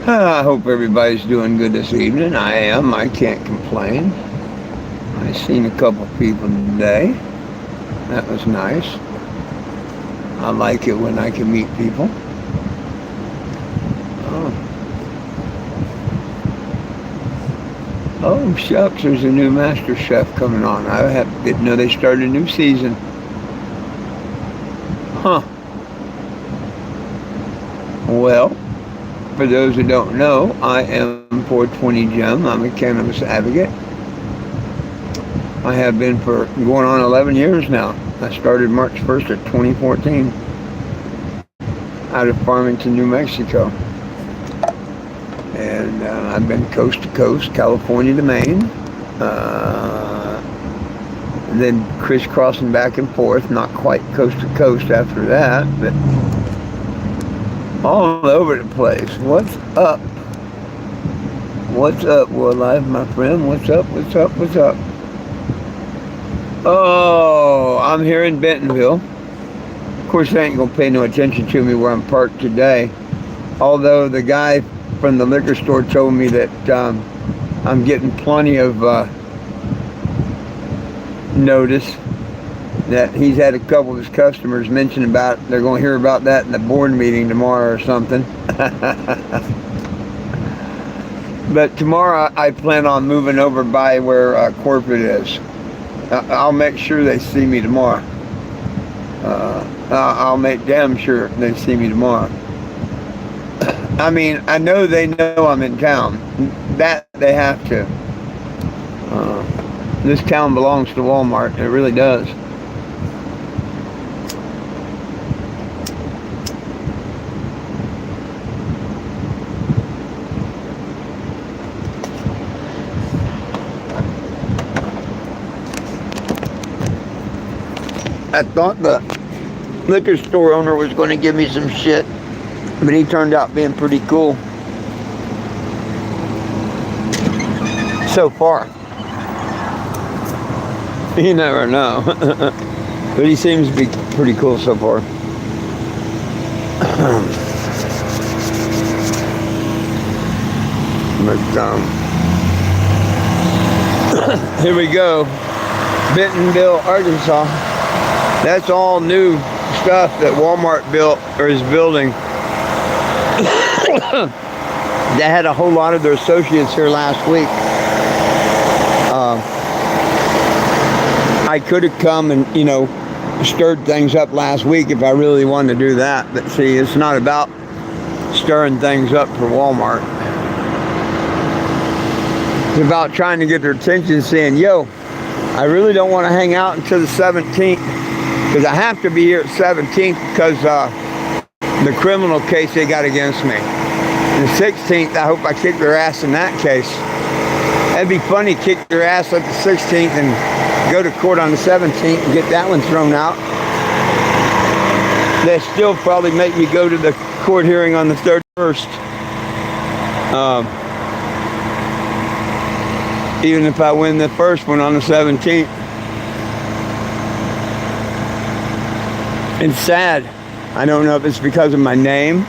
I hope everybody's doing good this evening. I am. I can't complain. I seen a couple people today. That was nice. I like it when I can meet people. Oh, oh shucks, there's a new Master Chef coming on. Didn't know they started a new season. Huh. Well, for those who don't know, I am 420 Jim. I'm a cannabis advocate. I have been for going on 11 years now. I started March 1st of 2014 out of Farmington, New Mexico. And I've been coast to coast, California to Maine. Then crisscrossing back and forth, not quite coast to coast after that, but all over the place. What's up? What's up, World Life, my friend? What's up? What's up? What's up? Oh, I'm here in Bentonville. Of course, they ain't gonna pay no attention to me where I'm parked today. Although the guy from the liquor store told me that I'm getting plenty of notice that he's had a couple of his customers mention about they're going to hear about that in the board meeting tomorrow or something. But tomorrow I plan on moving over by where corporate is. I'll make sure they see me tomorrow. I'll make damn sure they see me tomorrow. I mean, I know they know I'm in town. That they have to. This town belongs to Walmart. It really does. I thought the liquor store owner was going to give me some shit, but he turned out being pretty cool so far. You never know. But he seems to be pretty cool so far. But here we go. Bentonville, Arkansas. That's all new stuff that Walmart built or is building. They had a whole lot of their associates here last week. I could have come and, stirred things up last week if I really wanted to do that. But see, it's not about stirring things up for Walmart. It's about trying to get their attention saying, yo, I really don't want to hang out until the 17th because I have to be here at 17th because the criminal case they got against me. And the 16th, I hope I kick their ass in that case. That'd be funny, kick their ass at the 16th and go to court on the 17th and get that one thrown out. They still probably make me go to the court hearing on the 31st. Even if I win the first one on the 17th. It's sad. I don't know if it's because of my name,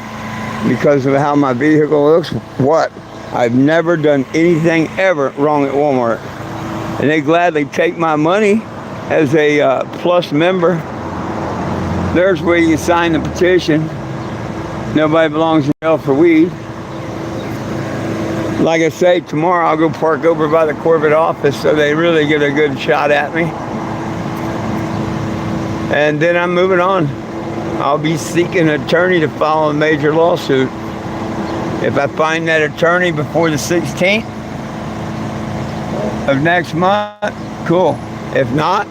because of how my vehicle looks, what. I've never done anything ever wrong at Walmart. And they gladly take my money as a plus member. There's where you sign the petition. Nobody belongs in jail for weed. Like I say, tomorrow I'll go park over by the corporate office so they really get a good shot at me. And then I'm moving on. I'll be seeking an attorney to file a major lawsuit. If I find that attorney before the 16th of next month, cool. If not,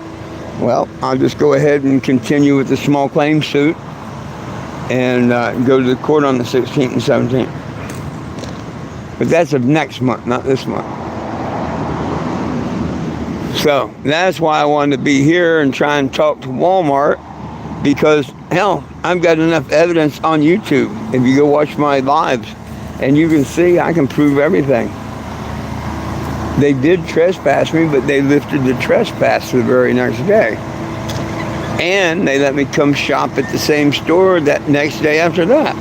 well, I'll just go ahead and continue with the small claims suit and go to the court on the 16th and 17th. But that's of next month, not this month. So that's why I wanted to be here and try and talk to Walmart because, hell, I've got enough evidence on YouTube. If you go watch my lives, and you can see I can prove everything. They did trespass me, but they lifted the trespass the very next day. And they let me come shop at the same store that next day after that.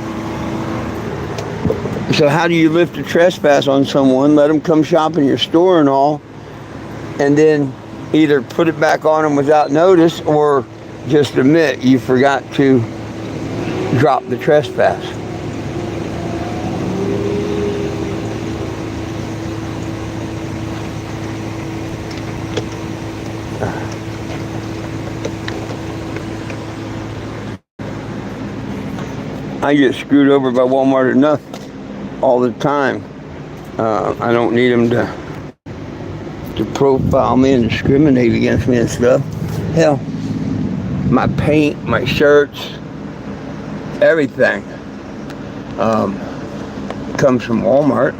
So how do you lift a trespass on someone, let them come shop in your store and all, and then either put it back on them without notice or just admit you forgot to drop the trespass? I get screwed over by Walmart enough all the time. I don't need them to profile me and discriminate against me and stuff. Hell, my paint, my shirts, everything comes from Walmart.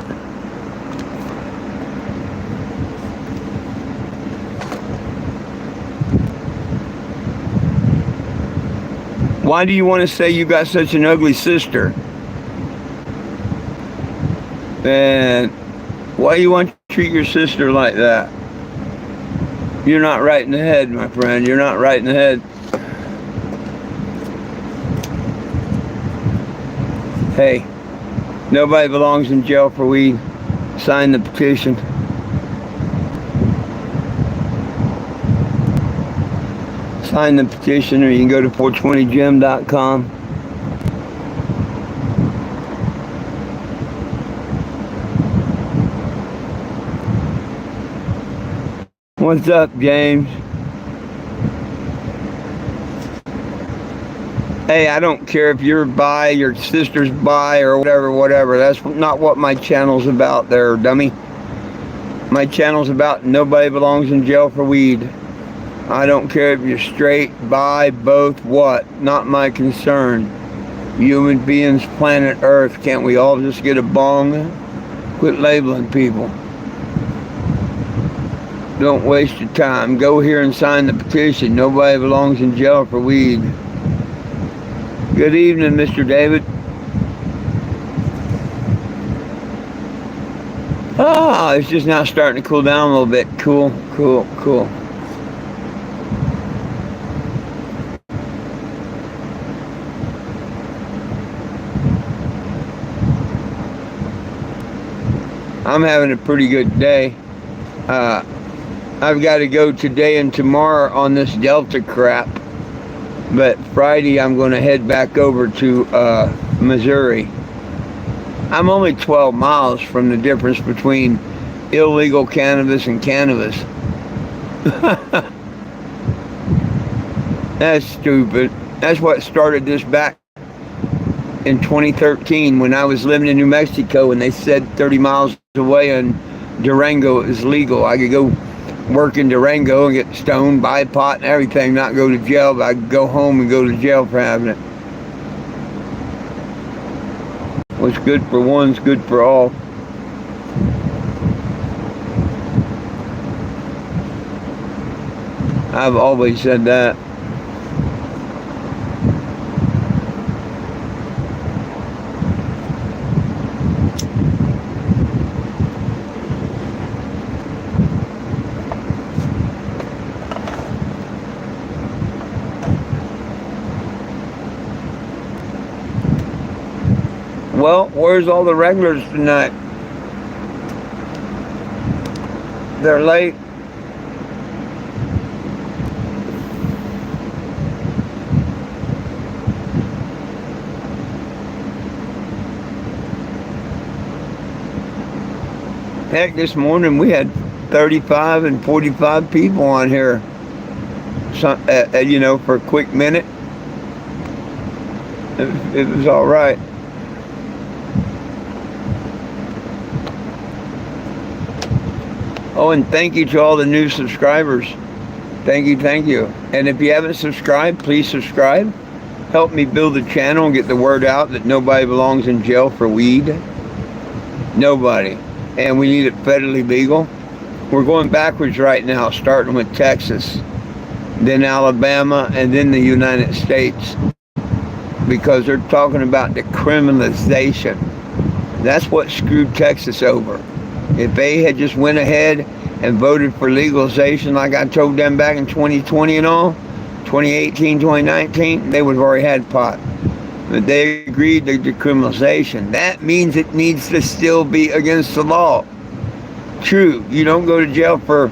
Why do you want to say you got such an ugly sister? And why do you want to treat your sister like that? You're not right in the head, my friend. You're not right in the head. Hey, nobody belongs in jail for weed. Sign the petition. Sign the petition, or you can go to 420gym.com. What's up, James? Hey, I don't care if you're bi, your sister's bi, or whatever. That's not what my channel's about there, dummy. My channel's about nobody belongs in jail for weed. I don't care if you're straight, bi, both, what. Not my concern. Human beings, planet Earth, can't we all just get a bong? Quit labeling people. Don't waste your time. Go here and sign the petition. Nobody belongs in jail for weed. Good evening, Mr. David. It's just now starting to cool down a little bit. Cool. I'm having a pretty good day. I've got to go today and tomorrow on this Delta crap. But Friday I'm going to head back over to Missouri. I'm only 12 miles from the difference between illegal cannabis and cannabis. That's stupid. That's what started this back in 2013 when I was living in New Mexico and they said 30 miles away in Durango it was legal. I could go work in Durango and get stoned, buy pot and everything, not go to jail, but I could go home and go to jail for having it. What's good for one's good for all. I've always said that. Well, where's all the regulars tonight? They're late. Heck, this morning we had 35 and 45 people on here. For a quick minute. It was all right. Oh, and thank you to all the new subscribers. Thank you. And if you haven't subscribed, please subscribe. Help me build the channel and get the word out that nobody belongs in jail for weed. Nobody. And we need it federally legal. We're going backwards right now, starting with Texas, then Alabama, and then the United States. Because they're talking about decriminalization. That's what screwed Texas over. If they had just went ahead and voted for legalization like I told them back in 2020 and all, 2018, 2019, they would have already had pot. But they agreed to decriminalization. That means it needs to still be against the law. True, you don't go to jail for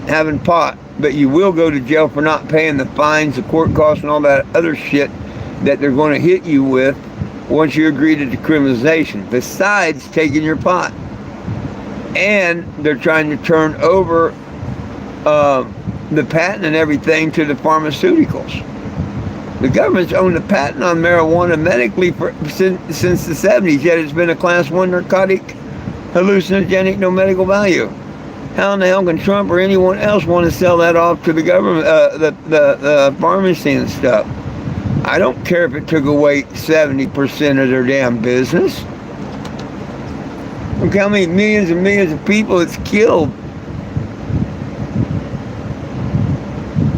having pot, but you will go to jail for not paying the fines, the court costs, and all that other shit that they're going to hit you with once you agree to decriminalization, besides taking your pot. And they're trying to turn over the patent and everything to the pharmaceuticals. The government's owned the patent on marijuana medically since the 70s, yet it's been a class 1 narcotic, hallucinogenic, no medical value. How in the hell can Trump or anyone else want to sell that off to the government, the pharmacy and stuff? I don't care if it took away 70% of their damn business. Look how many millions and millions of people it's killed.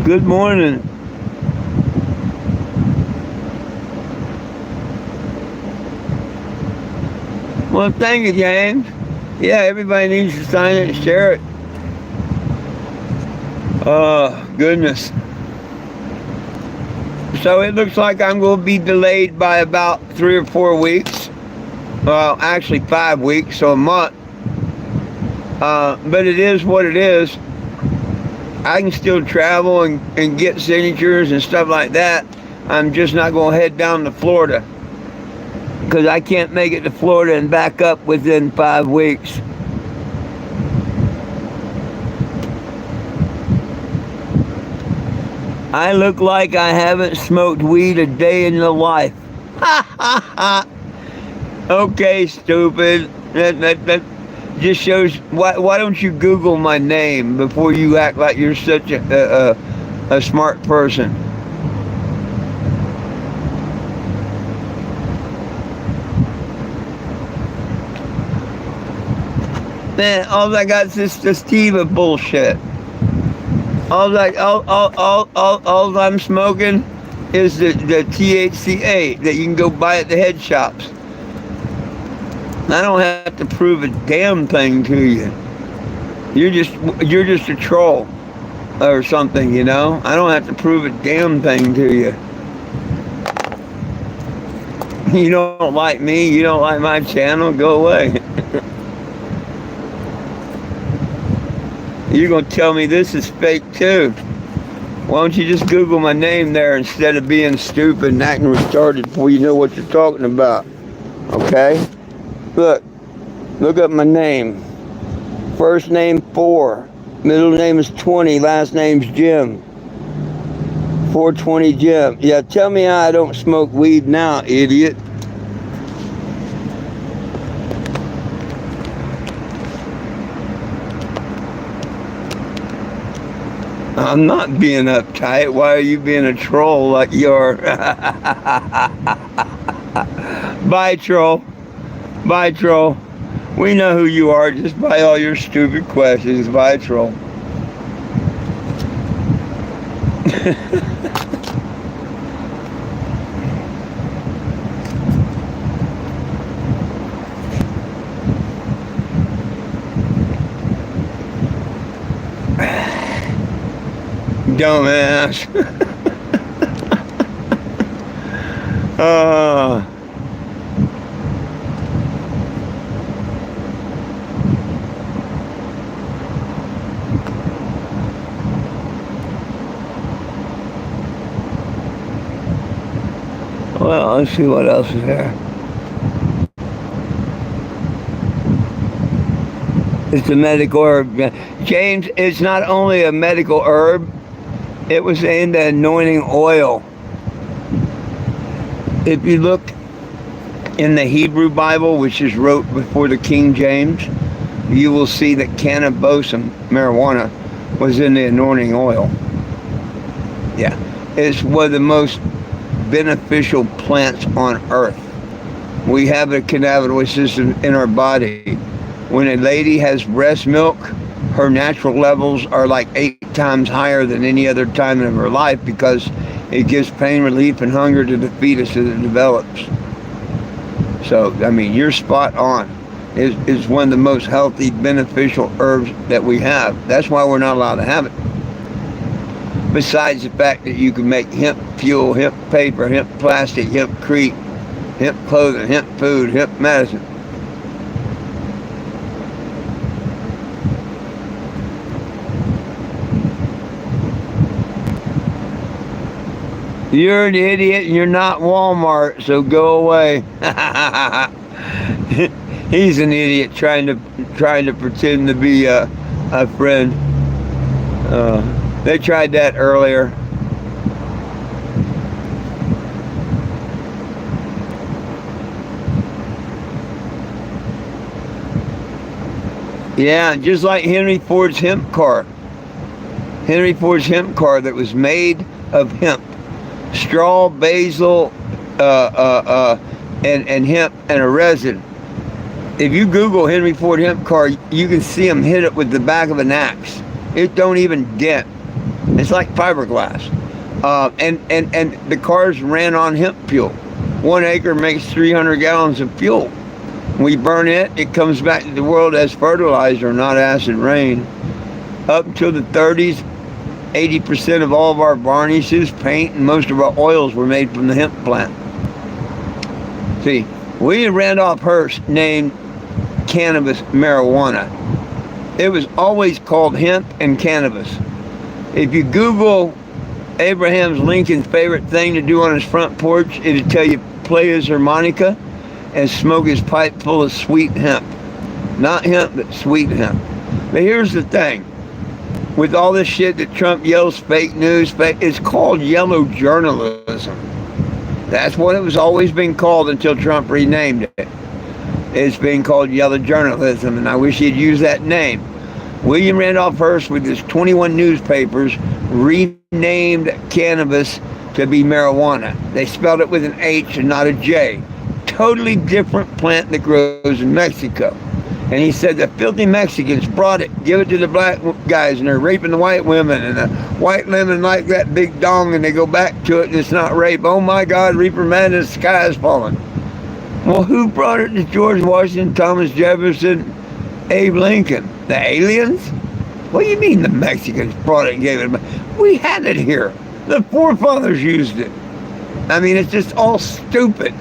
Good morning. Well, thank you, James. Yeah, everybody needs to sign it and share it. Oh, goodness. So it looks like I'm going to be delayed by about 3 or 4 weeks. Well, actually 5 weeks, so a month. But it is what it is. I can still travel and get signatures and stuff like that. I'm just not going to head down to Florida, because I can't make it to Florida and back up within 5 weeks. I look like I haven't smoked weed a day in the life. Okay, stupid. That just shows, why don't you Google my name before you act like you're such a smart person? Man, all I got is this sativa bullshit. All I'm smoking is the THCA that you can go buy at the head shops. I don't have to prove a damn thing to you. You're just a troll or something, you know? I don't have to prove a damn thing to you. You don't like me, you don't like my channel, go away. You're going to tell me this is fake too. Why don't you just Google my name there instead of being stupid and acting retarded before you know what you're talking about? Okay? Look up my name. First name 4, middle name is 20, last name's Jim. 420 Jim. Yeah, tell me how I don't smoke weed now, idiot. I'm not being uptight. Why are you being a troll like you are? Bye, troll. Bye, troll. We know who you are just by all your stupid questions. Bye, troll. Dumbass. Well, let's see what else is there. It's a medical herb. James, it's not only a medical herb, it was in the anointing oil. If you look in the Hebrew Bible, which is wrote before the King James, you will see that cannabis, marijuana, was in the anointing oil. Yeah, it's one of the most beneficial plants on earth. We have a cannabinoid system in our body. When a lady has breast milk, her natural levels are like 8 times higher than any other time in her life, because it gives pain relief and hunger to the fetus as it develops. So, I mean, you're spot on. It's one of the most healthy, beneficial herbs that we have. That's why we're not allowed to have it. Besides the fact that you can make hemp fuel, hemp paper, hemp plastic, hempcrete, hemp clothing, hemp food, hemp medicine. You're an idiot and you're not Walmart, so go away. He's an idiot trying to pretend to be a friend. They tried that earlier. Yeah, just like Henry Ford's hemp car. Henry Ford's hemp car that was made of hemp. Straw, basil, and hemp and a resin. If you Google Henry Ford hemp car, you can see him hit it with the back of an axe. It don't even dent. It's like fiberglass. And the cars ran on hemp fuel. 1 acre makes 300 gallons of fuel. We burn it, it comes back to the world as fertilizer, not acid rain. Up until the 30s, 80% of all of our varnishes, paint, and most of our oils were made from the hemp plant. See, William Randolph Hearst named cannabis marijuana. It was always called hemp and cannabis. If you Google Abraham Lincoln's favorite thing to do on his front porch, it'll tell you play his harmonica and smoke his pipe full of sweet hemp. Not hemp, but sweet hemp. But here's the thing. With all this shit that Trump yells fake news, it's called yellow journalism. That's what it was always been called until Trump renamed it. It's being called yellow journalism, and I wish he'd use that name. William Randolph Hearst, with his 21 newspapers, renamed cannabis to be marijuana. They spelled it with an H and not a J. Totally different plant that grows in Mexico. And he said the filthy Mexicans brought it, give it to the black guys, and they're raping the white women, and the white women like that big dong, and they go back to it, and it's not rape. Oh my God, Reaper Madness, the sky is falling. Well, who brought it to George Washington, Thomas Jefferson, Abe Lincoln? The aliens? What do you mean the Mexicans brought it and gave it? We had it here. The forefathers used it. I mean, it's just all stupid.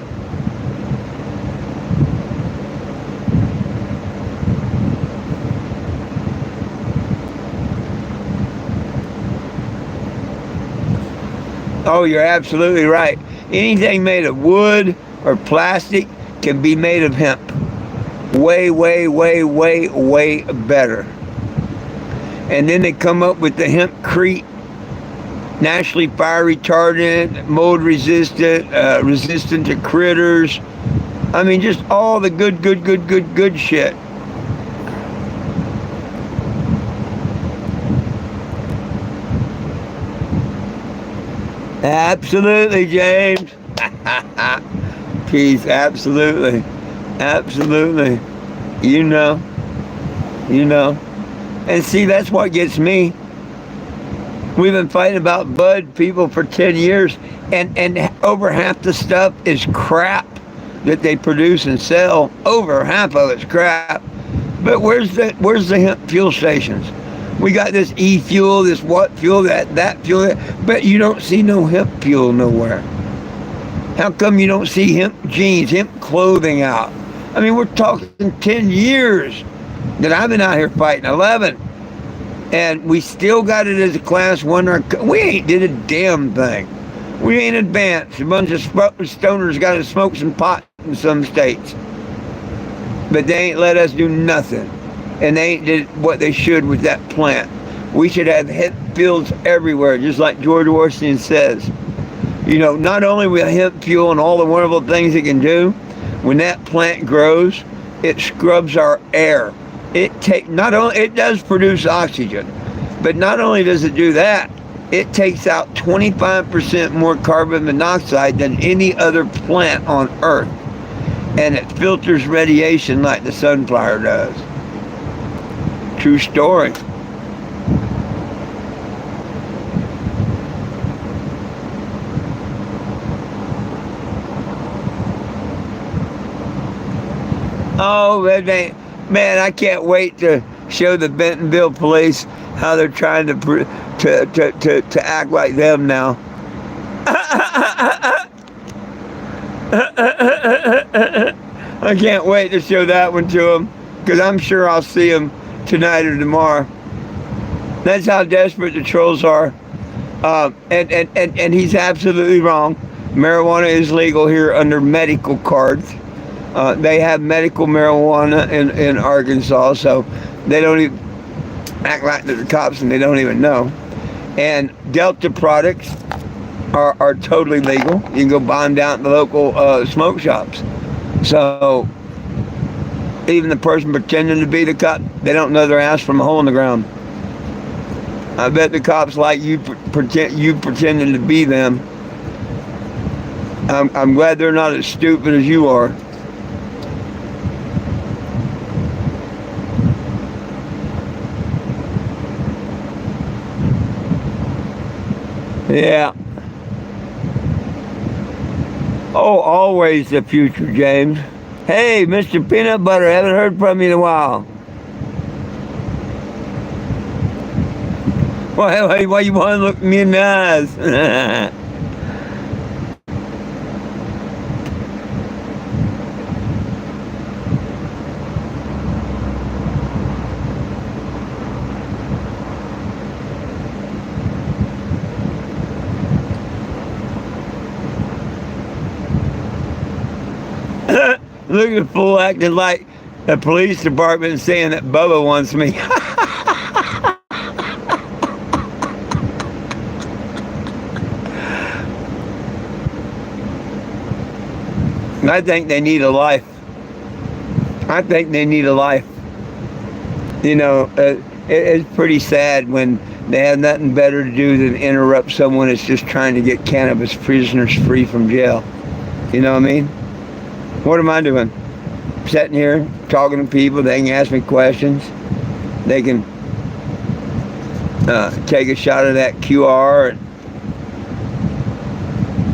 Oh, you're absolutely right. Anything made of wood or plastic can be made of hemp. Way, way, way, way, way better. And then they come up with the hempcrete, naturally fire retardant, mold resistant, resistant to critters. I mean, just all the good shit. Absolutely, James. Peace, absolutely. Absolutely. You know. And see, that's what gets me. We've been fighting about bud people for 10 years, and over half the stuff is crap that they produce and sell. Over half of it's crap. But where's the hemp fuel stations? We got this e-fuel, this what fuel, that fuel, but you don't see no hemp fuel nowhere. How come you don't see hemp jeans, hemp clothing out? I mean, we're talking 10 years that I've been out here fighting, 11. And we still got it as a class 1. We ain't did a damn thing. We ain't advanced. A bunch of stoners got to smoke some pot in some states. But they ain't let us do nothing. And they ain't did what they should with that plant. We should have hemp fields everywhere, just like George Washington says. You know, not only with hemp fuel and all the wonderful things it can do, when that plant grows, it scrubs our air. It does produce oxygen, but not only does it do that, it takes out 25% more carbon monoxide than any other plant on Earth. And it filters radiation like the sunflower does. True story. Oh, man, I can't wait to show the Bentonville police how they're trying to act like them now. I can't wait to show that one to him, because I'm sure I'll see him tonight or tomorrow. That's how desperate the trolls are. And he's absolutely wrong. Marijuana is legal here under medical cards. They have medical marijuana in Arkansas, so they don't even act like they're the cops and they don't even know. And Delta products are totally legal. You can go buy them down at the local smoke shops. So even the person pretending to be the cop, they don't know their ass from a hole in the ground. I bet the cops like you pretending to be them. I'm glad they're not as stupid as you are. Yeah. Oh, always the future, James. Hey, Mr. Peanut Butter, haven't heard from you in a while. Why you want to look me in the eyes? Look at the fool acting like the police department saying that Bubba wants me. I think they need a life. I think they need a life. You know, it's pretty sad when they have nothing better to do than interrupt someone that's just trying to get cannabis prisoners free from jail. You know what I mean? What am I doing? Sitting here talking to people. They can ask me questions. They can take a shot of that QR and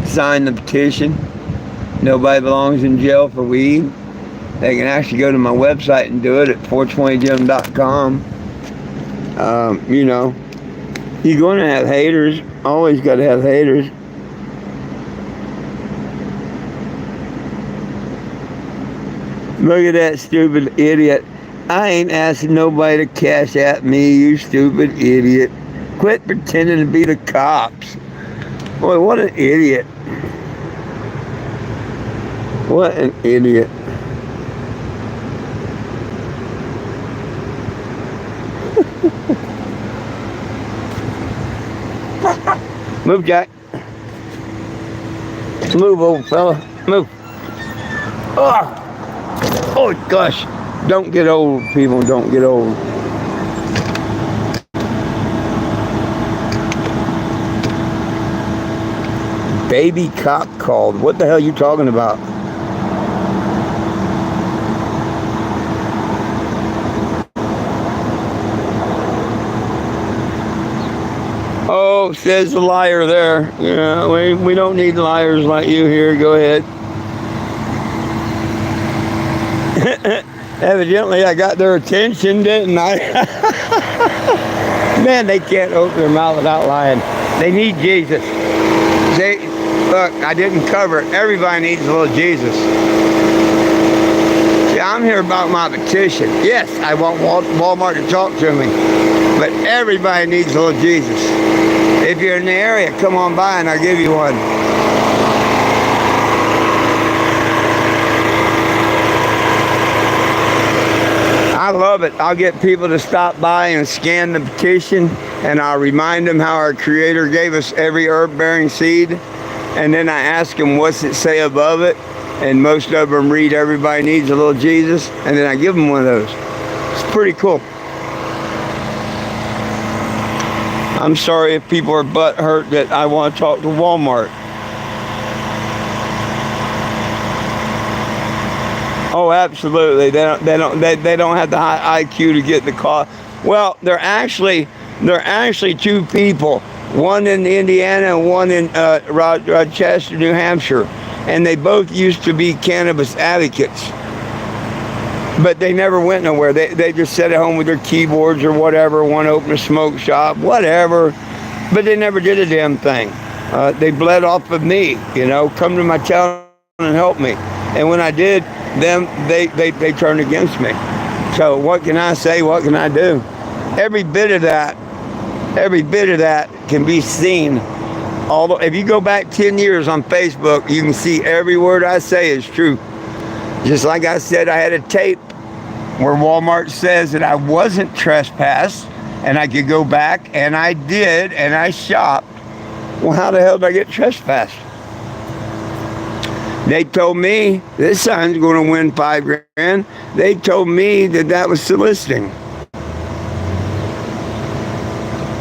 sign the petition. Nobody belongs in jail for weed. They can actually go to my website and do it at 420jim.com. You know, you're going to have haters. Always got to have haters. Look at that stupid idiot. I ain't asking nobody to cash at me, you stupid idiot. Quit pretending to be the cops. Boy, what an idiot. What an idiot. Move, Jack. Move, old fella. Move. Oh. Oh gosh, don't get old, people, don't get old. Baby cop called. What the hell are you talking about? Oh, says the liar there. Yeah, we don't need liars like you here. Go ahead. Evidently, I got their attention, didn't I? Man, they can't open their mouth without lying. They need Jesus. Look, I didn't cover it. Everybody needs a little Jesus. See, I'm here about my petition. Yes, I want Walmart to talk to me, but everybody needs a little Jesus. If you're in the area, come on by and I'll give you one. I love it. I'll get people to stop by and scan the petition, and I'll remind them how our Creator gave us every herb-bearing seed, and then I ask them what's it say above it, and most of them read everybody needs a little Jesus, and then I give them one of those. It's pretty cool. I'm sorry if people are butthurt that I want to talk to Walmart. Oh, absolutely. They don't have the high IQ to get the call. Well, they're actually two people, one in Indiana and one in Rochester, New Hampshire, and they both used to be cannabis advocates, but they never went nowhere. They just sat at home with their keyboards or whatever. One opened a smoke shop, whatever, but they never did a damn thing. They bled off of me, you know. Come to my town. and help me. And when I did, they turned against me. So what can I say? What can I do? Every bit of that can be seen. Although if you go back 10 years on Facebook, you can see every word I say is true. Just like I said, I had a tape where Walmart says that I wasn't trespassed and I could go back, and I did, and I shopped. Well, how the hell did I get trespassed? They told me this sign's going to win $5,000. They told me that was soliciting.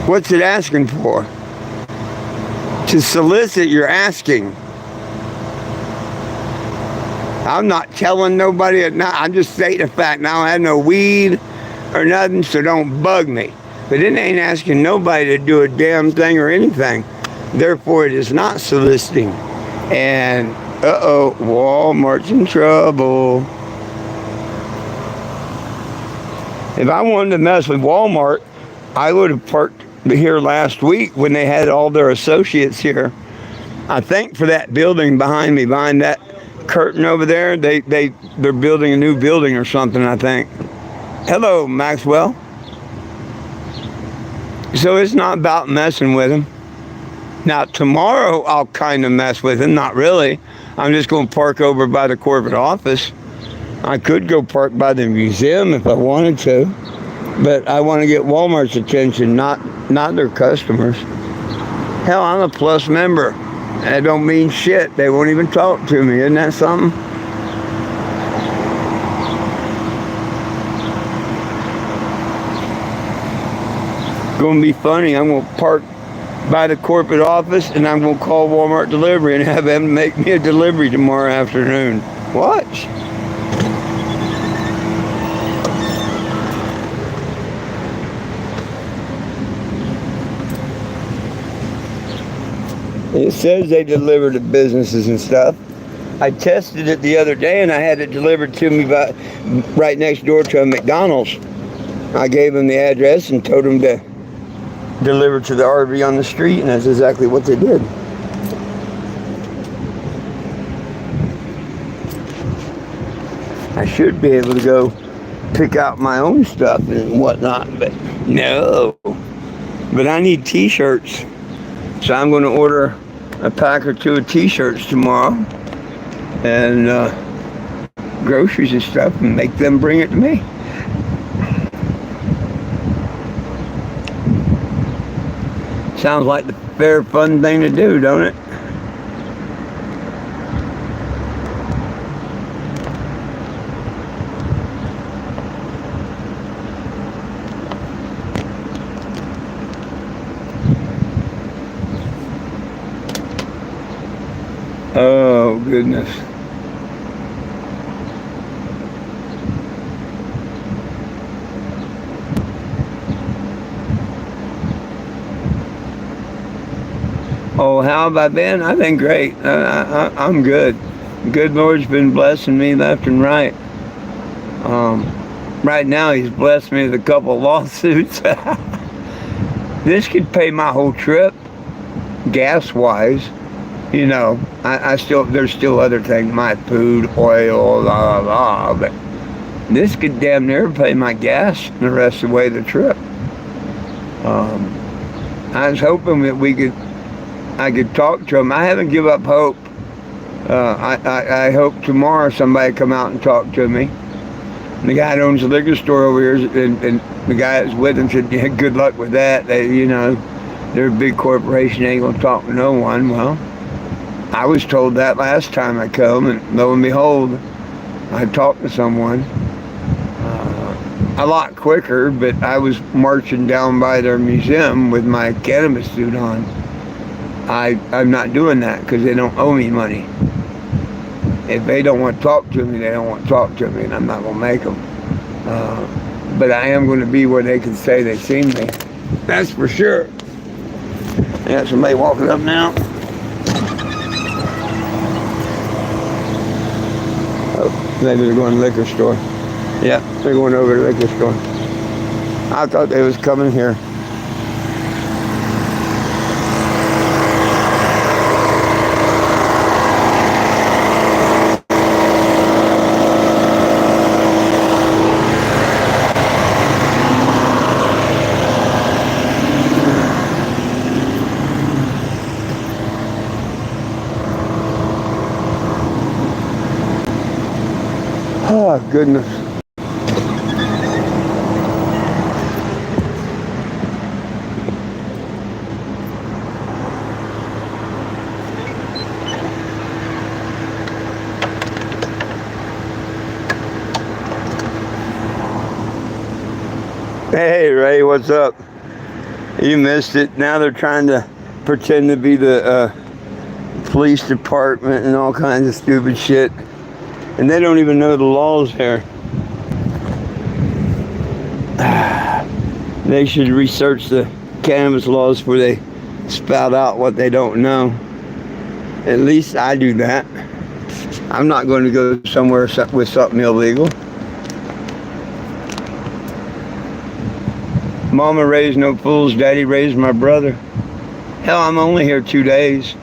What's it asking for? To solicit, you're asking. I'm not telling nobody. I'm just stating a fact. Now I have no weed or nothing, so don't bug me. But it ain't asking nobody to do a damn thing or anything. Therefore, it is not soliciting. And, Walmart's in trouble. If I wanted to mess with Walmart, I would have parked here last week when they had all their associates here. I think for that building behind me, behind that curtain over there, they're building a new building or something, I think. Hello, Maxwell. So it's not about messing with him. Now, tomorrow I'll kind of mess with him. Not really. I'm just going to park over by the corporate office. I could go park by the museum if I wanted to. But I want to get Walmart's attention, not their customers. Hell, I'm a Plus member. That don't mean shit. They won't even talk to me. Isn't that something? Going to be funny. I'm going to park by the corporate office, and I'm going to call Walmart Delivery and have them make me a delivery tomorrow afternoon. Watch. It says they deliver to businesses and stuff. I tested it the other day, and I had it delivered to me right next door to a McDonald's. I gave them the address and told them to deliver to the RV on the street, and that's exactly what they did. I should be able to go pick out my own stuff and whatnot, but no. But I need t-shirts, so I'm going to order a pack or two of t-shirts tomorrow and groceries and stuff, and make them bring it to me. Sounds like the fair, fun thing to do, don't it? Oh, goodness. Oh, how have I been? I've been great. I'm good. Good Lord's been blessing me left and right. Right now, He's blessed me with a couple of lawsuits. This could pay my whole trip, gas-wise. You know, there's still other things, my food, oil, blah, blah, blah, but this could damn near pay my gas the rest of the way of the trip. I was hoping that I could talk to him. I haven't given up hope. I hope tomorrow somebody come out and talk to me. And the guy that owns the liquor store over here, and the guy that's with him said, yeah, good luck with that. They're a big corporation, they ain't gonna talk to no one. Well, I was told that last time I come, and lo and behold, I talked to someone. A lot quicker, but I was marching down by their museum with my cannabis suit on. I'm not doing that because they don't owe me money. If they don't want to talk to me, they don't want to talk to me, and I'm not going to make them. But I am going to be where they can say they've seen me. That's for sure. I got somebody walking up now. Oh, maybe they're going to the liquor store. Yeah, they're going over to the liquor store. I thought they was coming here. goodness. Hey, Ray, what's up? You missed it. Now they're trying to pretend to be the police department and all kinds of stupid shit. And they don't even know the laws here. They should research the cannabis laws before they spout out what they don't know. At least I do that. I'm not going to go somewhere with something illegal. Mama raised no fools, Daddy raised my brother. Hell, I'm only here 2 days.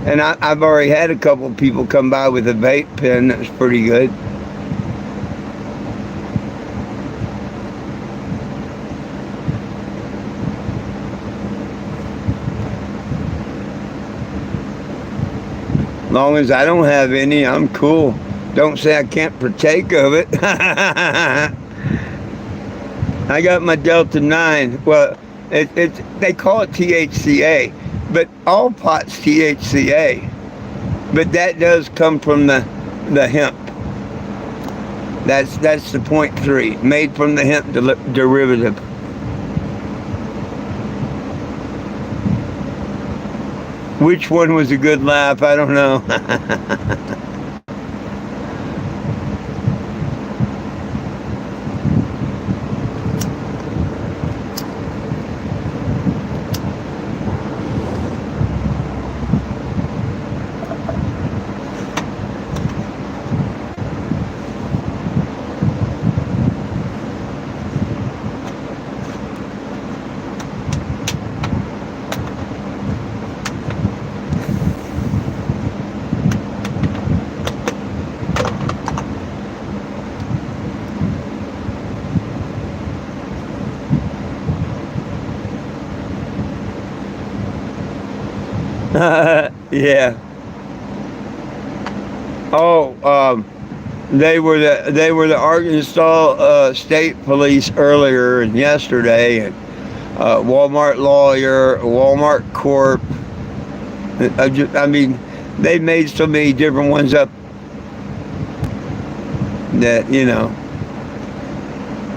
And I've already had a couple of people come by with a vape pen that's pretty good. Long as I don't have any, I'm cool. Don't say I can't partake of it. I got my Delta 9. Well, they call it THCA, but all pot's THCA. But that does come from the hemp. That's the 0.3, made from the hemp derivative. Which one was a good laugh? I don't know. Yeah. Oh, they were the Arkansas State Police earlier and yesterday, and Walmart lawyer, Walmart Corp. I mean, they made so many different ones up that, you know,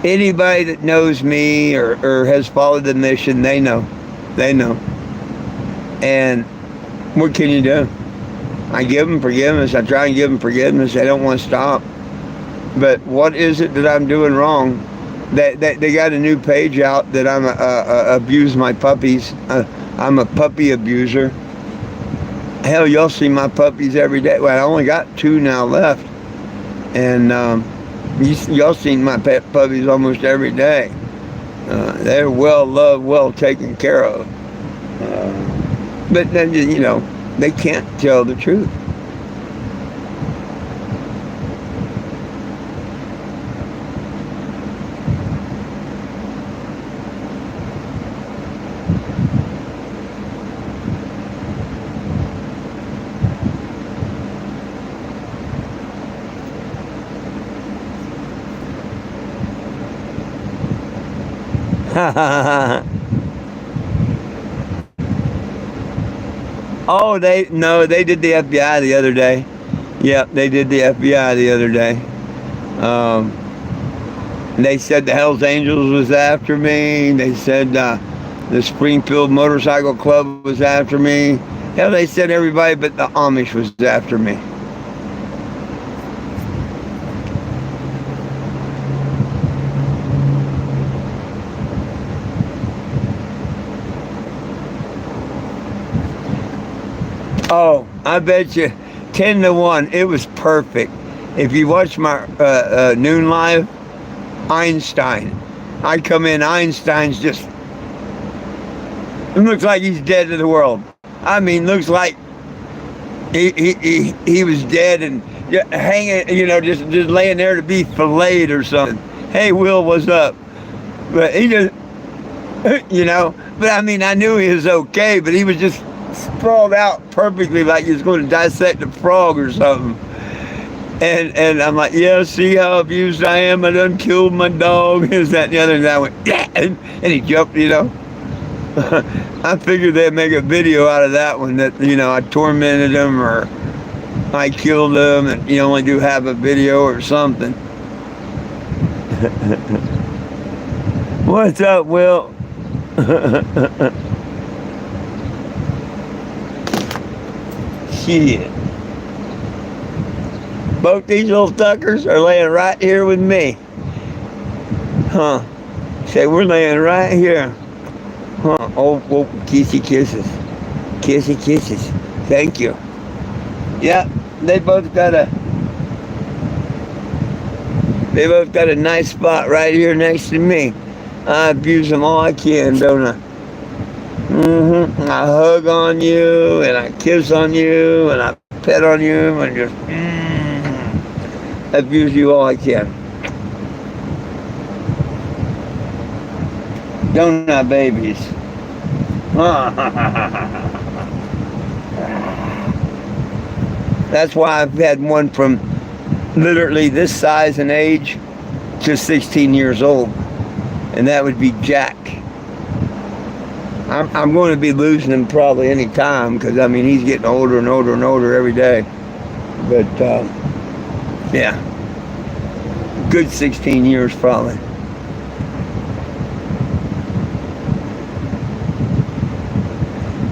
anybody that knows me or has followed the mission, they know. And what can you do? I give them forgiveness. I try and give them forgiveness. They don't want to stop. But what is it that I'm doing wrong? They got a new page out that I'm abuse my puppies. I'm a puppy abuser. Hell, y'all see my puppies every day. Well, I only got 2 now left. And y'all seen my pet puppies almost every day. They're well loved, well taken care of. But then, you know, they can't tell the truth. Oh, they did the FBI the other day. Yep, they did the FBI the other day. They said the Hells Angels was after me. They said the Springfield Motorcycle Club was after me. Hell, they said everybody but the Amish was after me. Oh, I bet you 10-1. It was perfect. If you watch my noon live, Einstein. I come in, Einstein's just, it looks like he's dead to the world. I mean, looks like he was dead and hanging, you know, just laying there to be filleted or something. Hey, Will, what's up? But he just, you know, but I mean, I knew he was okay, but he was just sprawled out perfectly like he was going to dissect a frog or something. And I'm like, yeah, see how abused I am? I done killed my dog. Is that and the other? And I went, yeah. And he jumped, I figured they'd make a video out of that one that, I tormented him or I killed him and you only do have a video or something. What's up, Will? Shit. Both these little suckers are laying right here with me. Huh. Say, we're laying right here. Huh. Oh, kissy kisses. Kissy kisses. Thank you. Yeah, they both got a nice spot right here next to me. I abuse them all I can, don't I? I hug on you, and I kiss on you, and I pet on you, and just abuse you all I can. Don't I, babies? That's why I've had one from literally this size and age to 16 years old. And that would be Jack. I'm going to be losing him probably any time because, he's getting older and older and older every day. But, yeah. Good 16 years probably.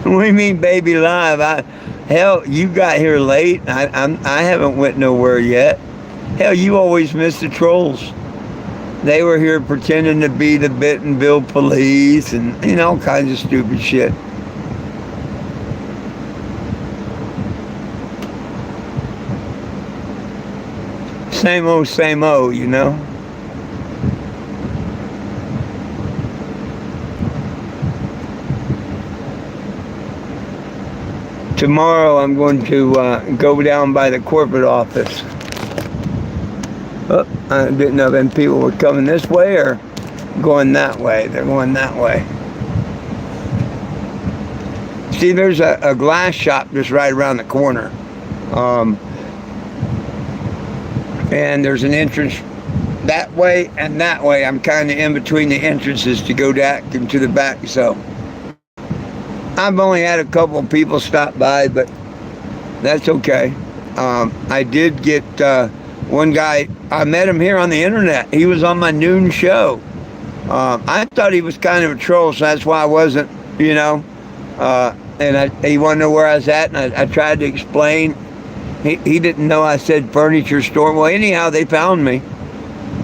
What do you mean, baby live? Hell, you got here late. I haven't went nowhere yet. Hell, you always miss the trolls. They were here pretending to be the Bentonville police and all kinds of stupid shit. Same old, Tomorrow I'm going to go down by the corporate office. Oh, I didn't know if people were coming this way or going that way. They're going that way. See, there's a glass shop just right around the corner. And there's an entrance that way and that way. I'm kind of in between the entrances to go back into the back. So I've only had a couple of people stop by, but that's okay. I did get one guy, I met him here on the internet. He was on my noon show. I thought he was kind of a troll, so that's why I wasn't, he wanted to know where I was at, and I tried to explain. He didn't know I said furniture store. Well, anyhow, they found me.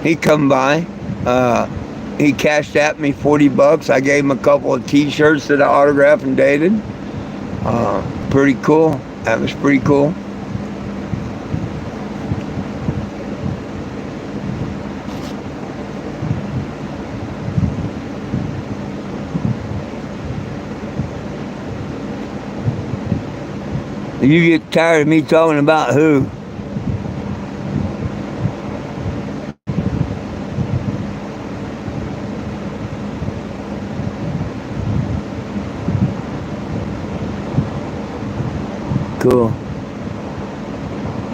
He come by. He cashed at me $40. I gave him a couple of T-shirts that I autographed and dated. Pretty cool. That was pretty cool. You get tired of me talking about who? Cool.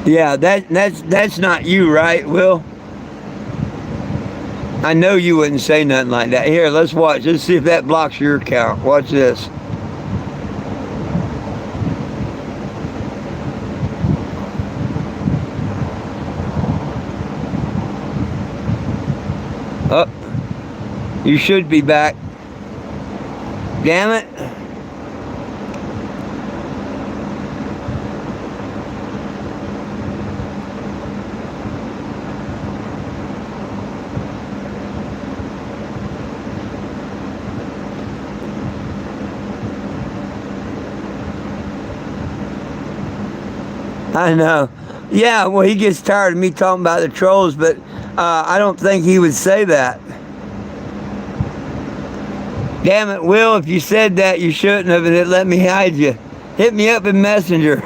Yeah, that's not you, right, Will? I know you wouldn't say nothing like that. Here, let's watch. Let's see if that blocks your account. Watch this. Oh, you should be back. Damn it. I know. Yeah, well, he gets tired of me talking about the trolls, but I don't think he would say that. Damn it, Will, if you said that, you shouldn't have, and it let me hide you. Hit me up in Messenger.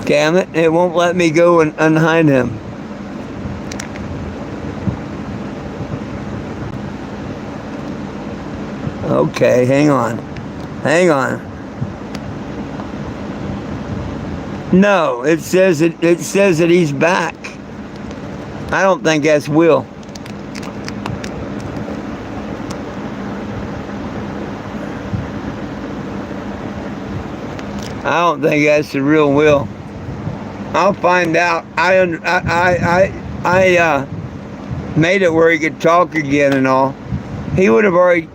Damn it, it won't let me go and unhide him. Okay, hang on. Hang on. No, it says that he's back. I don't think that's Will. I don't think that's the real Will. I'll find out. I made it where he could talk again and all. He would have already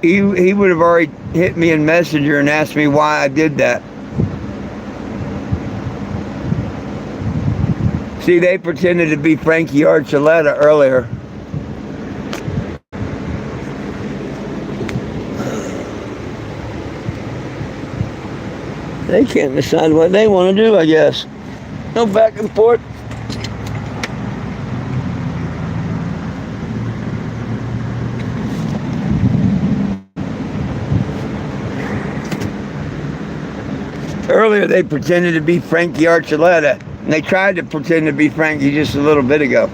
hit me in Messenger and asked me why I did that. See, they pretended to be Frankie Archuleta earlier. They can't decide what they want to do, I guess. No back and forth. Earlier, they pretended to be Frankie Archuleta, and they tried to pretend to be Frankie just a little bit ago.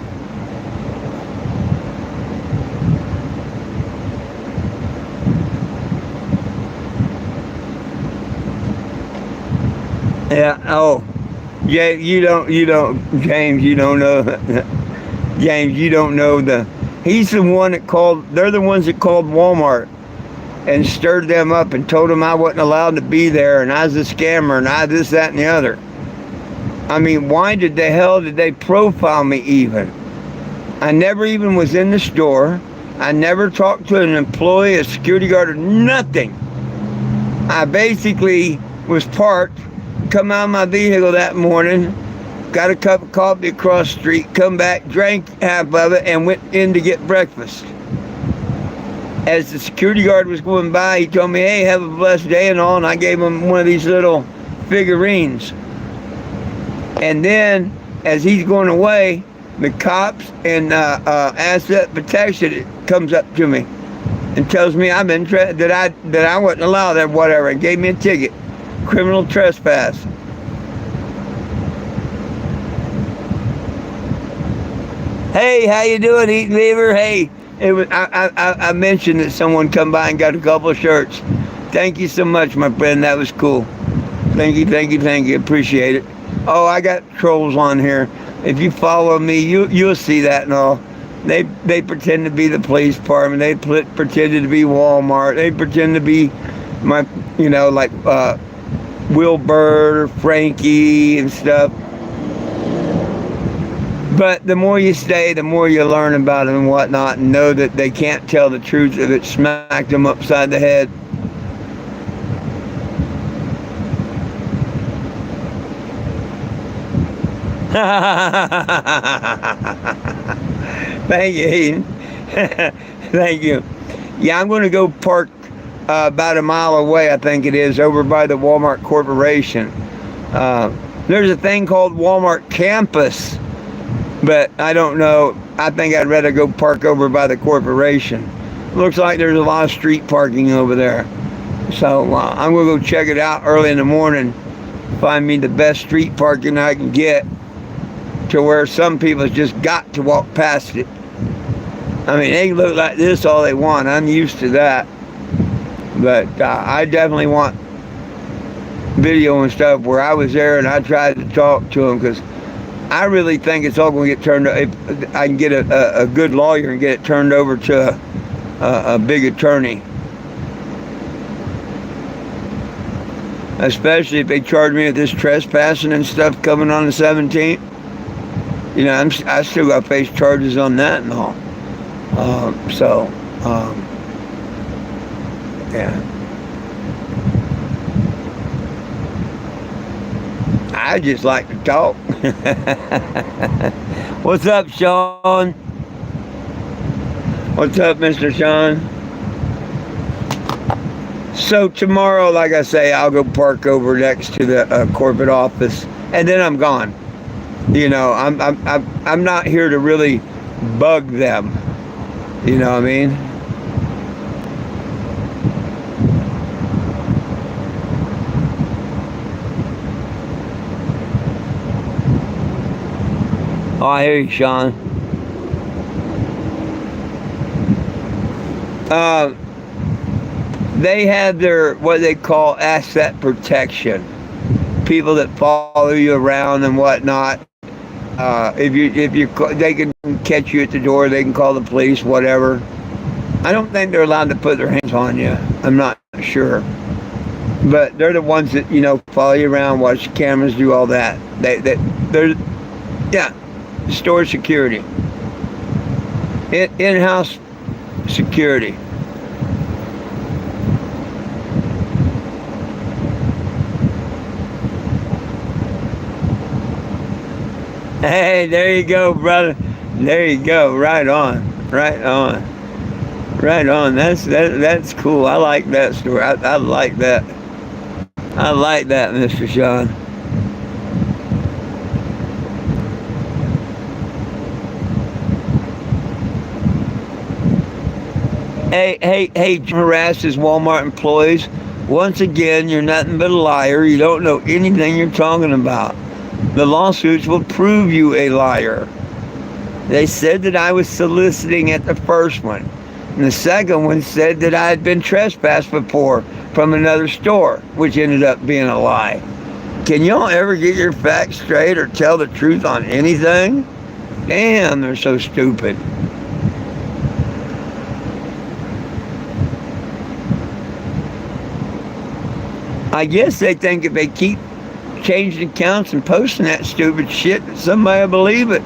Yeah. Oh, yeah. James, you don't know. James, you don't know he's the one that called. They're the ones that called Walmart and stirred them up and told them I wasn't allowed to be there and I was a scammer and I this, that, and the other. I mean, why did the hell did they profile me even? I never even was in the store. I never talked to an employee, a security guard, or nothing. I basically was parked, come out of my vehicle that morning, got a cup of coffee across the street, come back, drank half of it, and went in to get breakfast. As the security guard was going by, he told me, hey, have a blessed day and all, and I gave him one of these little figurines. And then, as he's going away, the cops and asset protection comes up to me and tells me I've been that I wasn't allowed or whatever, and gave me a ticket, criminal trespass. Hey, how you doing, Eaton Beaver? Hey, it was I mentioned that someone come by and got a couple of shirts. Thank you so much, my friend. That was cool. Thank you. Appreciate it. Oh, I got trolls on here. If you follow me, you'll see that and all. They pretend to be the police department. They pretended to be Walmart. They pretend to be my, like Will Bird or Frankie and stuff. But the more you stay, the more you learn about it and whatnot, and know that they can't tell the truth if it smacked them upside the head. Thank you, Hayden. Thank you. Yeah, I'm going to go park about a mile away, I think it is, over by the Walmart Corporation. There's a thing called Walmart Campus, but I don't know. I think I'd rather go park over by the corporation. Looks like there's a lot of street parking over there. So I'm going to go check it out early in the morning, find me the best street parking I can get, to where some people just got to walk past it. I mean, they can look like this all they want. I'm used to that. But I definitely want video and stuff where I was there and I tried to talk to them, because I really think it's all going to get turned over. If I can get a good lawyer and get it turned over to a big attorney. Especially if they charge me with this trespassing and stuff coming on the 17th. I still got to face charges on that and all. Yeah. I just like to talk. What's up, Sean? What's up, Mr. Sean? So tomorrow, like I say, I'll go park over next to the corporate office, and then I'm gone. I'm not here to really bug them. You know what I mean? Oh, I hear you, Sean. They have their what they call asset protection. People that follow you around and whatnot. If you they can catch you at the door. They can call the police, whatever. I don't think they're allowed to put their hands on you. I'm not sure, but they're the ones that follow you around, watch the cameras, do all that. They're yeah, store security, in-house security. Hey, there you go, brother. There you go. Right on. Right on. Right on. That's cool. I like that story. I like that. I like that, Mr. Sean. Hey, harasses Walmart employees. Once again, you're nothing but a liar. You don't know anything you're talking about. The lawsuits will prove you a liar. They said that I was soliciting at the first one. And the second one said that I had been trespassed before from another store, which ended up being a lie. Can y'all ever get your facts straight or tell the truth on anything? Damn, they're so stupid. I guess they think if they keep changing accounts and posting that stupid shit, that somebody will believe it.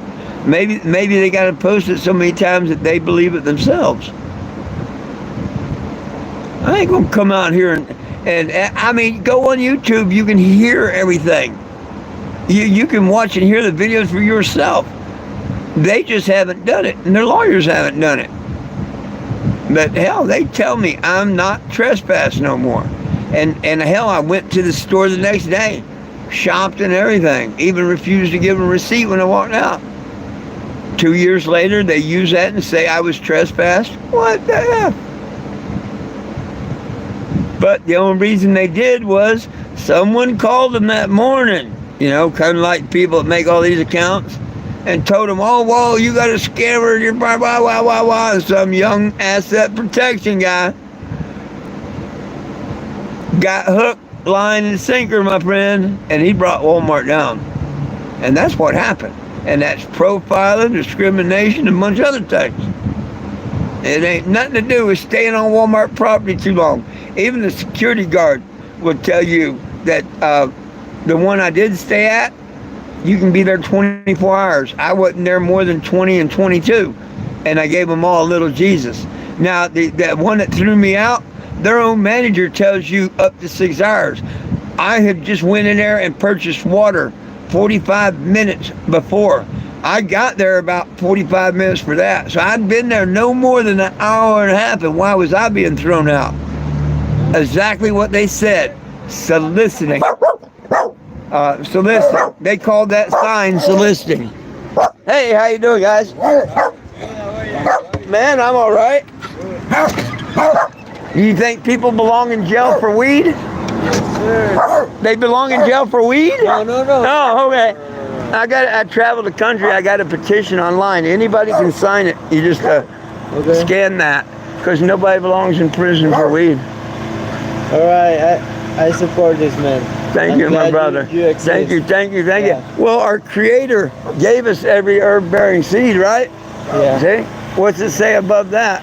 Maybe they got to post it so many times that they believe it themselves. I ain't gonna come out here and I mean, go on YouTube. You can hear everything. You can watch and hear the videos for yourself. They just haven't done it, and their lawyers haven't done it. But hell, they tell me I'm not trespassed no more. And hell, I went to the store the next day, shopped and everything, even refused to give a receipt when I walked out. 2 years later, they use that and say I was trespassed. What the F? But the only reason they did was someone called them that morning, kind of like people that make all these accounts, and told them, oh, whoa, you got a scammer, you're blah, blah, blah, blah, blah, and some young asset protection guy got hooked, line, and sinker, my friend, and he brought Walmart down. And that's what happened. And that's profiling, discrimination, and a bunch of other things. It ain't nothing to do with staying on Walmart property too long. Even the security guard will tell you that the one I did stay at, you can be there 24 hours. I wasn't there more than 20 and 22, and I gave them all a little Jesus. Now, that one that threw me out, their own manager tells you up to 6 hours. I had just went in there and purchased water 45 minutes before. I got there about 45 minutes for that. So I'd been there no more than an hour and a half, and why was I being thrown out? Exactly what they said. Soliciting. Soliciting. They called that sign soliciting. Hey, how you doing, guys? Man, I'm all right. You think people belong in jail for weed? Yes, sir. They belong in jail for weed? No. Oh, okay. I traveled the country. I got a petition online. Anybody can sign it. You just scan that, because nobody belongs in prison for weed. All right, I support this, man. Thank you, my brother. Thank you. Well, our Creator gave us every herb-bearing seed, right? Yeah. See? What's it say above that?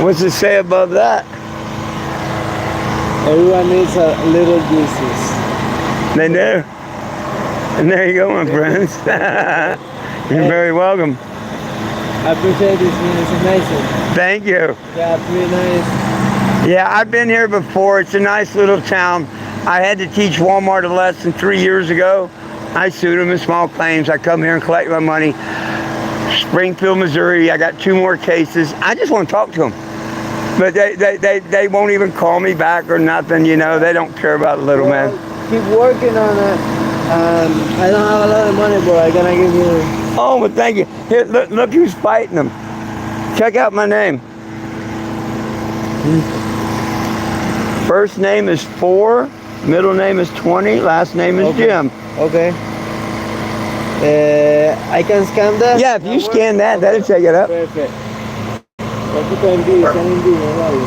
What's it say above that? Everyone needs a little Jesus. They do. And there you go, my friends. You're very welcome. I appreciate this, man. It's amazing. Thank you. Yeah, pretty nice. Yeah, I've been here before. It's a nice little town. I had to teach Walmart a lesson 3 years ago. I sued them in small claims. I come here and collect my money. Springfield, Missouri. I got 2 more cases. I just want to talk to them. But they won't even call me back or nothing, They don't care about a little man. Keep working on it. I don't have a lot of money, but I'm gonna give you. Oh, well, thank you. Here, look who's fighting them. Check out my name. First name is 4, middle name is 20, last name is Jim. Okay. I can scan that? Yeah, if you scan that, that'll take it up. Perfect. Aquí te envío, están en vivo, vale.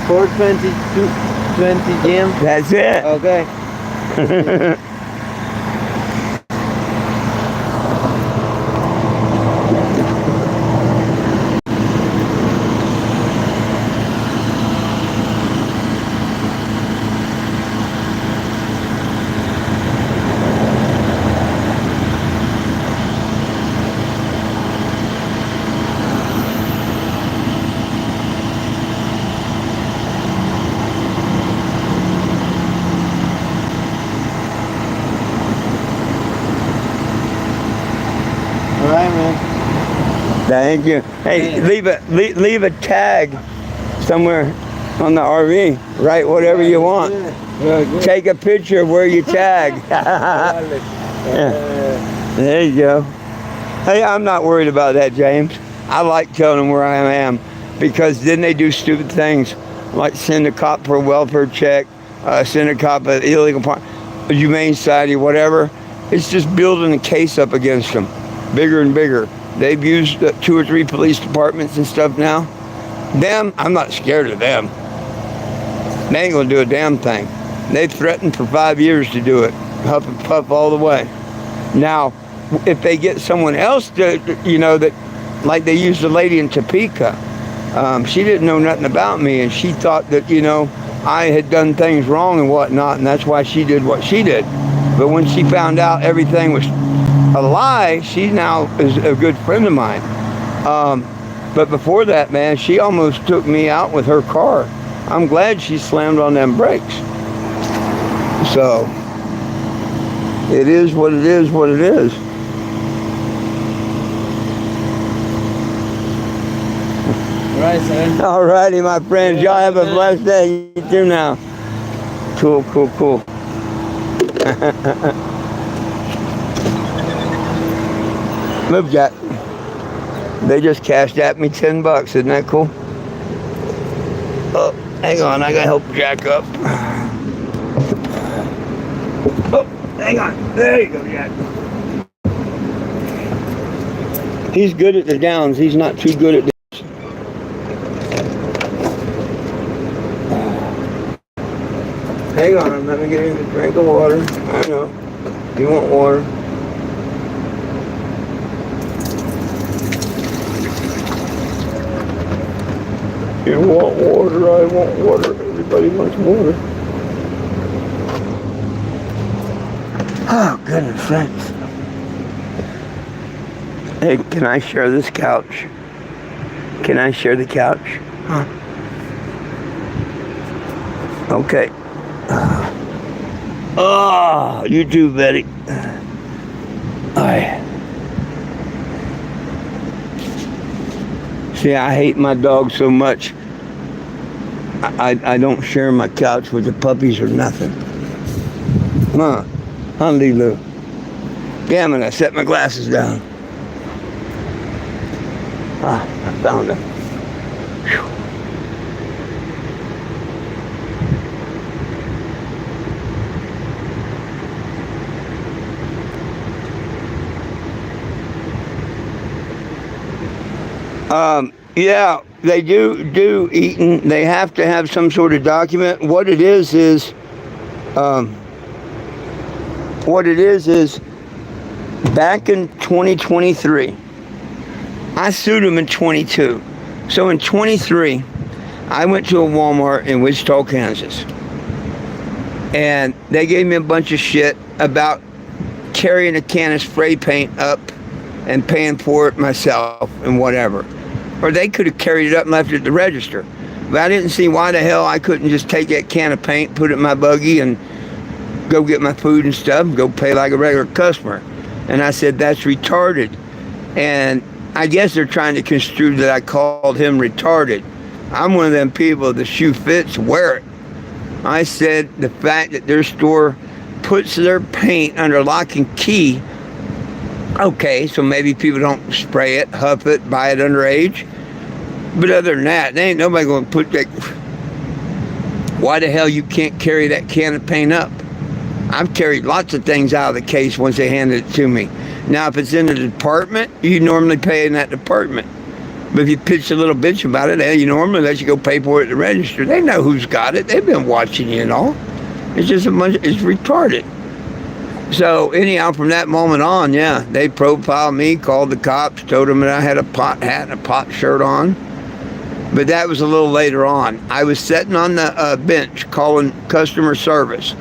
422 20 GM. That's it. Okay. All right, man. Thank you. Hey, leave a tag somewhere on the RV. Write whatever you want. Yeah, good. Take a picture of where you tag. Vale. There you go. Hey, I'm not worried about that, James. I like telling them where I am because then they do stupid things like send a cop for a welfare check, send a cop an illegal part, humane society, whatever. It's just building a case up against them, bigger and bigger. They've used 2 or 3 police departments and stuff now. Them, I'm not scared of them. They ain't gonna do a damn thing. They threatened for 5 years to do it, huff and puff all the way. Now, if they get someone else to, that, like they used a lady in Topeka, she didn't know nothing about me, and she thought that, I had done things wrong and whatnot, and that's why she did what she did. But when she found out everything was a lie, she now is a good friend of mine. But before that, man, she almost took me out with her car. I'm glad she slammed on them brakes. So, it is what it is, what it is. Right, sir. All righty, my friends. Y'all have a blessed day. You too now. Cool, cool, cool. Move, Jack. They just cashed at me $10. Isn't that cool? Oh, hang on. I gotta help Jack up. Oh, hang on. There you go, Jack. He's good at the downs. He's not too good at the... Hang on, let me get him a drink of water. I know. You want water? You want water? I want water. Everybody wants water. Oh, goodness sakes. Hey, can I share this couch? Can I share the couch? Huh? Okay. Oh, you too, Betty. Alright. See, I hate my dog so much. I don't share my couch with the puppies or nothing. Huh? Huh, Lulu? Damn it, I set my glasses down. Ah, I found them. Whew. Yeah, they do eating. They have to have some sort of document. What it is back in 2023, I sued them in 22. So in 23, I went to a Walmart in Wichita, Kansas, and they gave me a bunch of shit about carrying a can of spray paint up and paying for it myself and whatever. Or they could have carried it up and left it at the register. But I didn't see why the hell I couldn't just take that can of paint, put it in my buggy, and go get my food and stuff, and go pay like a regular customer. And I said, that's retarded. And I guess they're trying to construe that I called him retarded. I'm one of them people, the shoe fits, wear it. I said the fact that their store puts their paint under lock and key, okay, so maybe people don't spray it, huff it, buy it underage. But other than that, they ain't nobody going to put that. Why the hell you can't carry that can of paint up? I've carried lots of things out of the case once they handed it to me. Now, if it's in the department, you normally pay in that department. But if you pitch a little bitch about it, you normally let you go pay for it at the register. They know who's got it. They've been watching you and all. It's just it's retarded. So anyhow, from that moment on, yeah, they profiled me, called the cops, told them that I had a pot hat and a pot shirt on. But that was a little later on. I was sitting on the bench calling customer service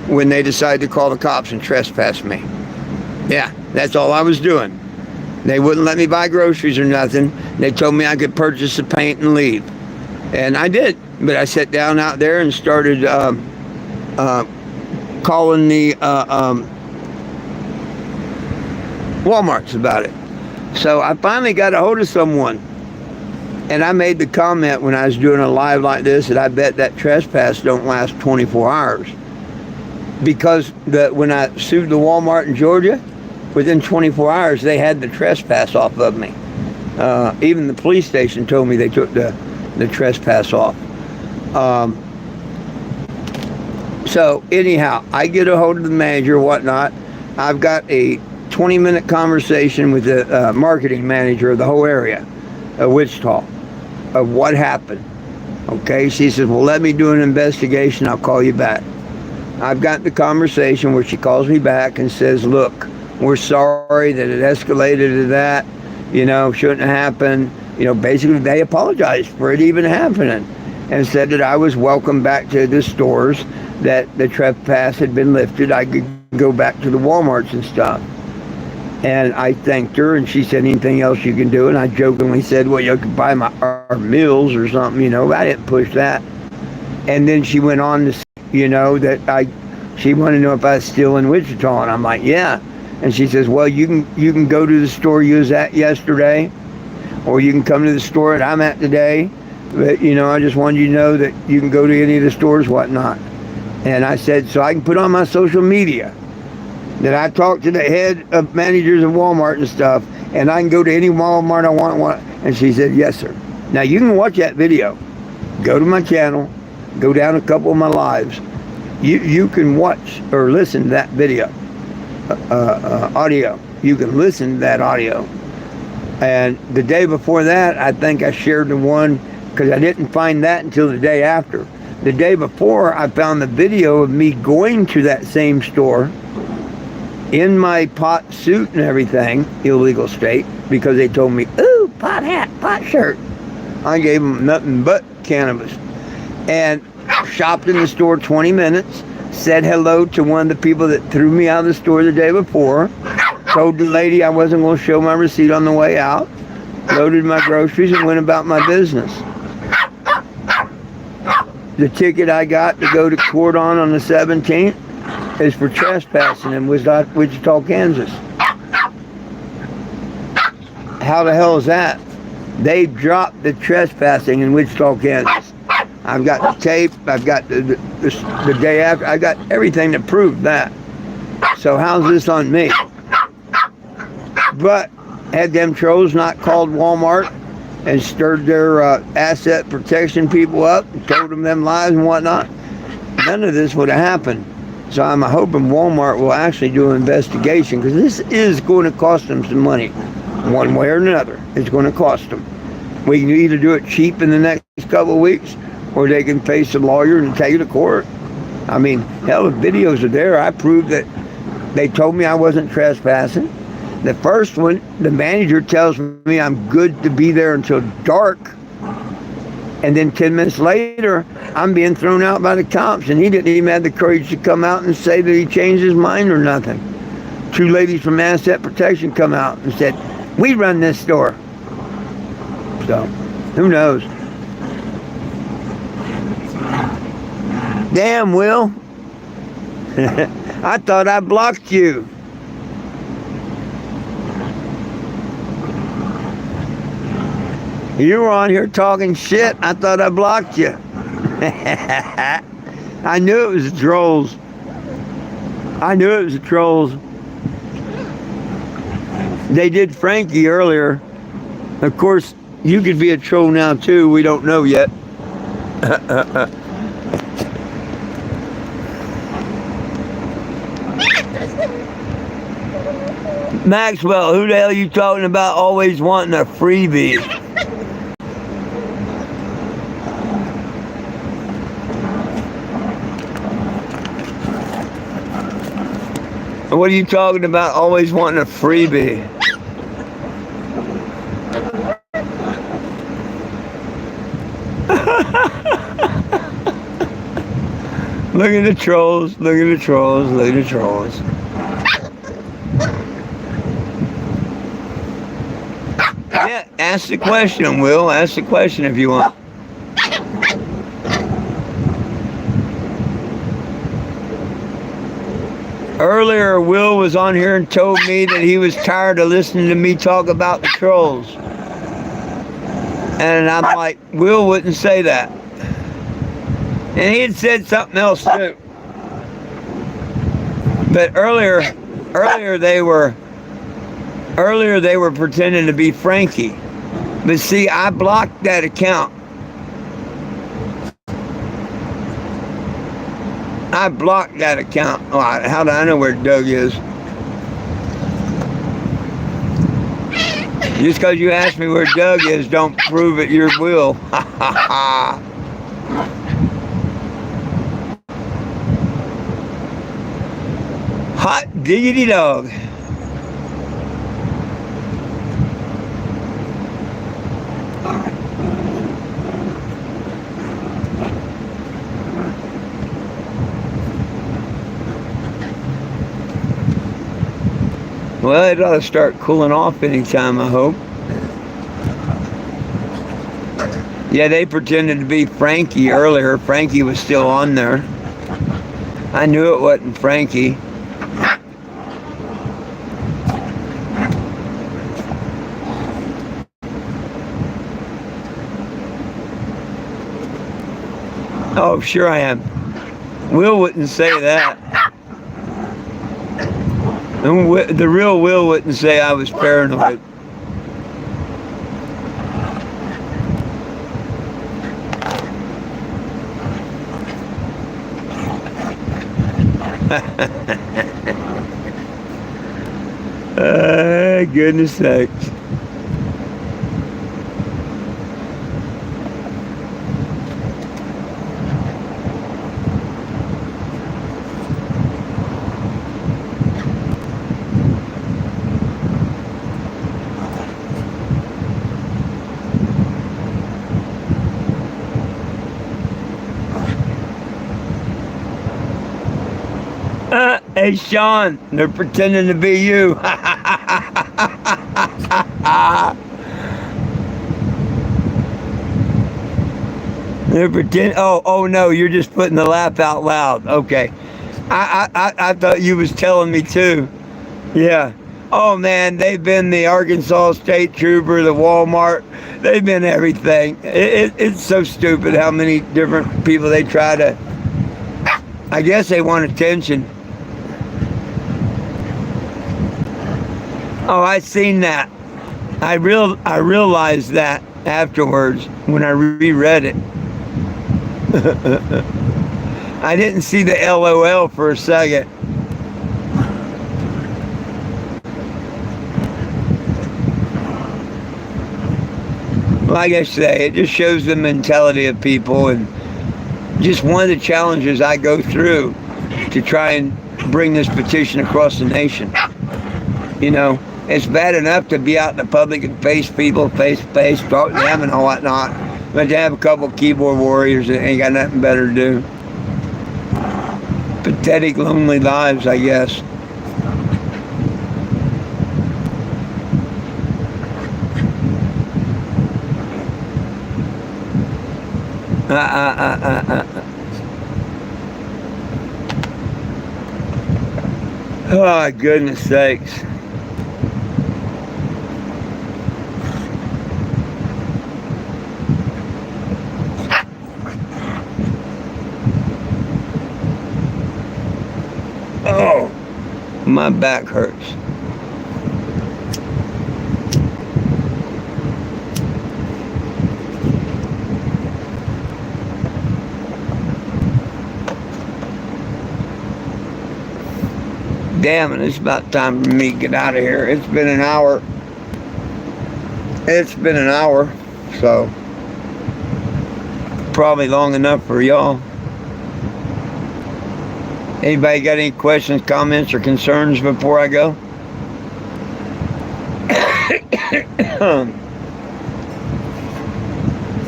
when they decided to call the cops and trespass me. Yeah, that's all I was doing. They wouldn't let me buy groceries or nothing. They told me I could purchase the paint and leave. And I did. But I sat down out there and started calling the Walmarts about it. So I finally got a hold of someone. And I made the comment when I was doing a live like this that I bet that trespass don't last 24 hours. Because when I sued the Walmart in Georgia, within 24 hours, they had the trespass off of me. Even the police station told me they took the trespass off. So anyhow, I get a hold of the manager or whatnot. I've got a 20-minute conversation with the marketing manager of the whole area of Wichita of what happened. Okay, she says, well, let me do an investigation. I'll call you back. I've got the conversation where she calls me back and says, look, we're sorry that it escalated to that, shouldn't have happened. Basically they apologized for it even happening and said that I was welcome back to the stores, that the trespass had been lifted. I could go back to the Walmarts and stuff. And I thanked her, and she said, anything else you can do? And I jokingly said, well, you could buy our meals or something, I didn't push that. And then she went on to say, that she wanted to know if I was still in Wichita. And I'm like, yeah. And she says, well, you can go to the store you was at yesterday, or you can come to the store that I'm at today. But, I just wanted you to know that you can go to any of the stores, whatnot. And I said, so I can put on my social media that I talked to the head of managers of Walmart and stuff, and I can go to any Walmart I want. And she said, yes, sir. Now, you can watch that video. Go to my channel. Go down a couple of my lives. You can watch or listen to that video. Audio. You can listen to that audio. And the day before that, I think I shared the one, because I didn't find that until the day after. The day before, I found the video of me going to that same store in my pot suit and everything, illegal state, because they told me, ooh, pot hat, pot shirt. I gave them nothing but cannabis. And shopped in the store 20 minutes, said hello to one of the people that threw me out of the store the day before, told the lady I wasn't going to show my receipt on the way out, loaded my groceries, and went about my business. The ticket I got to go to court on the 17th is for trespassing in Wichita, Kansas. How the hell is that? They dropped the trespassing in Wichita, Kansas. I've got the tape. I've got the day after. I got everything to prove that. So how's this on me? But had them trolls not called Walmart and stirred their asset protection people up and told them lies and whatnot, none of this would have happened. So I'm hoping Walmart will actually do an investigation, because this is going to cost them some money. One way or another, it's going to cost them. We can either do it cheap in the next couple of weeks, or they can face a lawyer and take you to court. I mean, hell, the videos are there. I proved that they told me I wasn't trespassing. The first one, the manager tells me I'm good to be there until dark. And then 10 minutes later, I'm being thrown out by the cops, and he didn't even have the courage to come out and say that he changed his mind or nothing. Two ladies from Asset Protection come out and said, we run this store. So, who knows? Damn, Will. I thought I blocked you. You were on here talking shit. I thought I blocked you. I knew it was the trolls. I knew it was the trolls. They did Frankie earlier. Of course, you could be a troll now too. We don't know yet. Maxwell, who the hell are you talking about always wanting a freebie? What are you talking about always wanting a freebie? Look at the trolls, look at the trolls, look at the trolls. Yeah, ask the question, Will. Ask the question if you want. Earlier, Will was on here and told me that he was tired of listening to me talk about the trolls. And I'm like, Will wouldn't say that. And he had said something else too. But earlier they were pretending to be Frankie. But see, I blocked that account. I blocked that account. Oh, how do I know where Doug is? Just because you asked me where Doug is, don't prove it your will. Hot diggity dog. Well, it ought to start cooling off anytime, I hope. Yeah, they pretended to be Frankie earlier. Frankie was still on there. I knew it wasn't Frankie. Oh, sure I am. Will wouldn't say that. The real Will wouldn't say I was paranoid. Goodness sakes. Hey, Sean, they're pretending to be you. They're pretending. Oh no, you're just putting the laugh out loud. Okay. I thought you was telling me too. Yeah. Oh man, they've been the Arkansas State Trooper, the Walmart. They've been everything. It's so stupid how many different people they try to. I guess they want attention. Oh, I seen that. I realized that afterwards when I reread it. I didn't see the LOL for a second. Like I say, it just shows the mentality of people, and just one of the challenges I go through to try and bring this petition across the nation. You know, it's bad enough to be out in the public and face people, face to face, talk to them and whatnot, but to have a couple of keyboard warriors that ain't got nothing better to do. Pathetic, lonely lives, I guess. Oh, goodness sakes. Oh, my back hurts. Damn it, it's about time for me to get out of here. It's been an hour. It's been an hour, so probably long enough for y'all. Anybody got any questions, comments, or concerns before I go?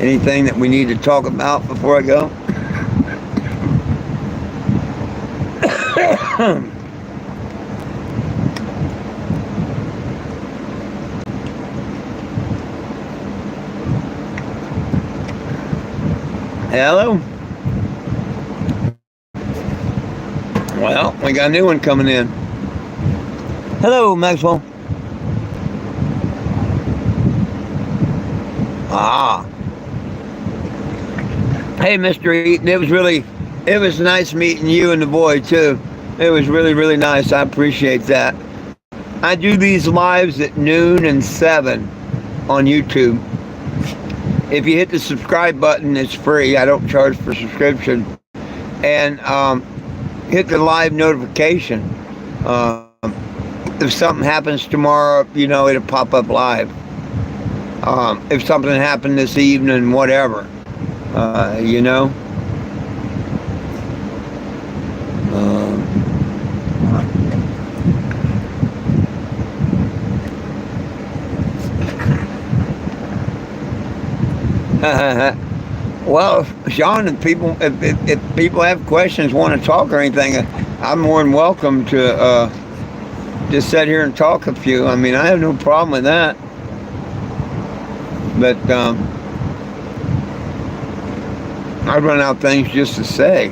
Anything that we need to talk about before I go? Hello? Well, we got a new one coming in. Hello, Maxwell. Ah. Hey, Mr. Eaton, it was nice meeting you and the boy, too. It was really, really nice. I appreciate that. I do these lives at noon and 7 on YouTube. If you hit the subscribe button, it's free. I don't charge for subscription. And hit the live notification. If something happens tomorrow, it'll pop up live. If something happened this evening, whatever, Well, Sean, if people have questions, want to talk or anything, I'm more than welcome to just sit here and talk a few. I mean, I have no problem with that. But I run out things just to say.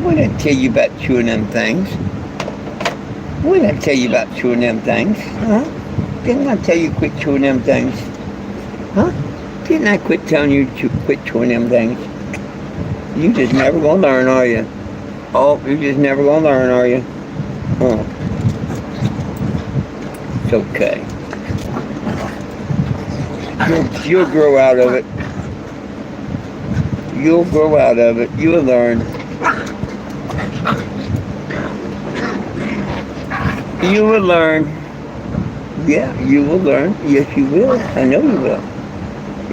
What did I tell you about chewing them things? What did I tell you about chewing them things? Huh? Didn't I tell you quit chewing them things? Huh? Didn't I quit telling you to quit chewing them things? You just never gonna learn, are you? Oh, you just never gonna learn, are you? Oh. It's okay. You'll grow out of it. You'll grow out of it. You'll learn. You will learn. Yeah, you will learn. Yes, you will. I know you will.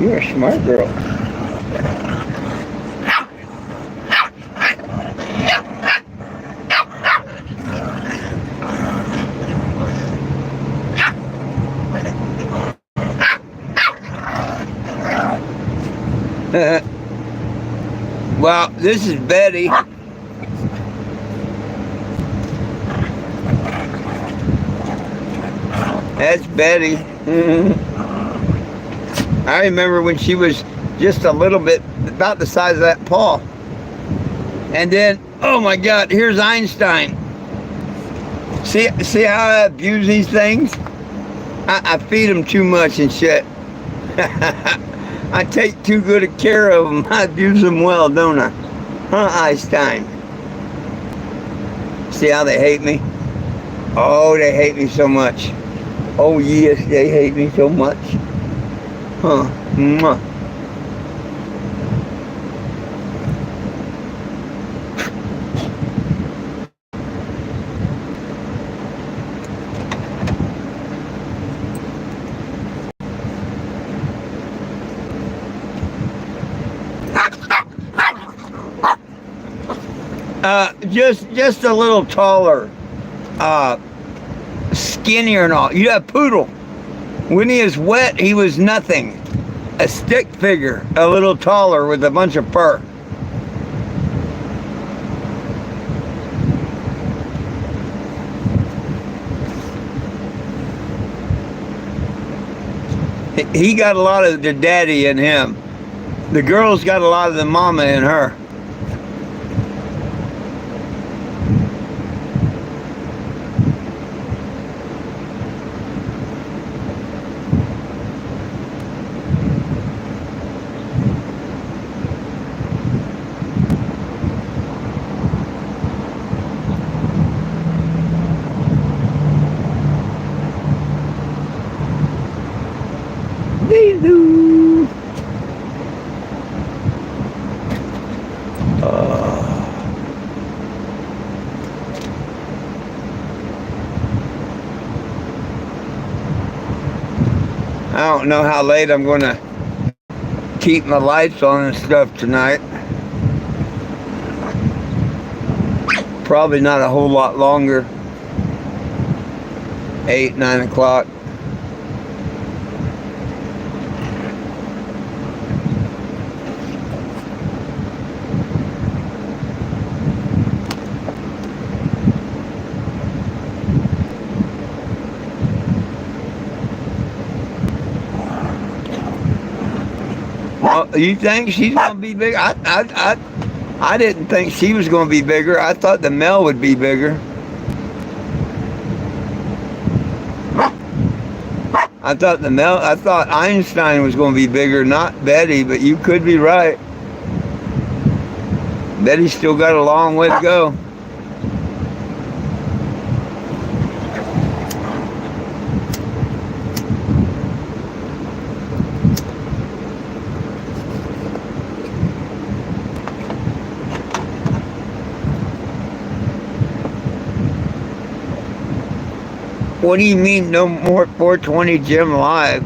You're a smart girl. Well, this is Betty. That's Betty. I remember when she was just a little bit, about the size of that paw. And then, oh my God, here's Einstein. See how I abuse these things? I feed them too much and shit. I take too good a care of them. I abuse them well, don't I? Huh, Einstein? See how they hate me? Oh, they hate me so much. Oh yes, they hate me so much. Huh. Mwah. Just a little taller. Skinnier and all. You have Poodle. When he is wet, he was nothing. A stick figure, a little taller with a bunch of fur. He got a lot of the daddy in him. The girl's got a lot of the mama in her. do. I don't know how late I'm going to keep my lights on and stuff tonight. Probably not a whole lot longer. 8, 9 o'clock. You think she's gonna be big? I didn't think she was gonna be bigger. I thought the male would be bigger. I thought Einstein was gonna be bigger, not Betty, but you could be right. Betty's still got a long way to go. What do you mean no more 420 Gym Live?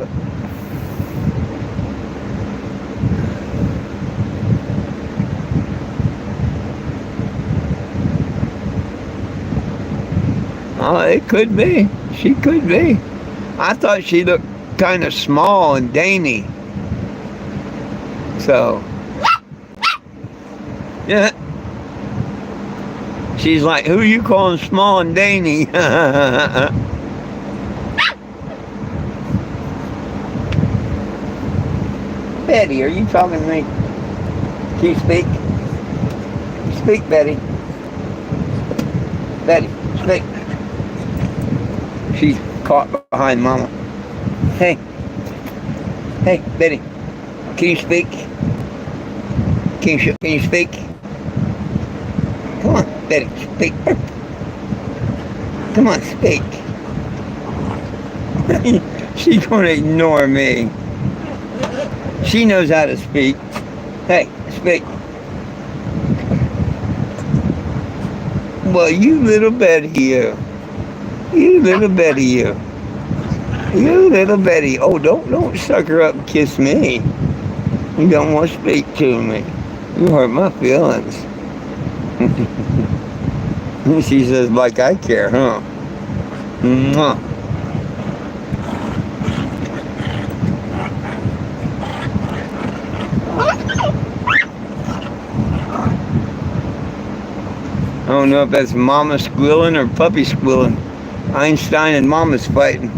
Oh, it could be. She could be. I thought she looked kind of small and dainty. So, yeah. She's like, who are you calling small and dainty? Betty, are you talking to me? Can you speak? Speak, Betty. Betty, speak. She's caught behind Mama. Hey. Hey, Betty. Can you speak? Can you speak? Come on, Betty, speak. Come on, speak. She's gonna ignore me. She knows how to speak. Hey, speak. Well, you little Betty, you. You little Betty, you. You little Betty. Oh, don't suck her up and kiss me. You don't want to speak to me. You hurt my feelings. She says, like I care, huh? Mwah. I don't know if that's Mama squealing or Puppy squealing. Einstein and Mama's fighting.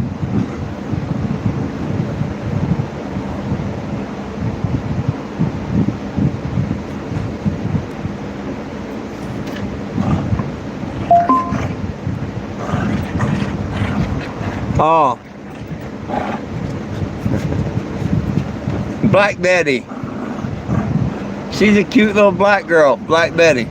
Oh. Black Betty. She's a cute little black girl, Black Betty.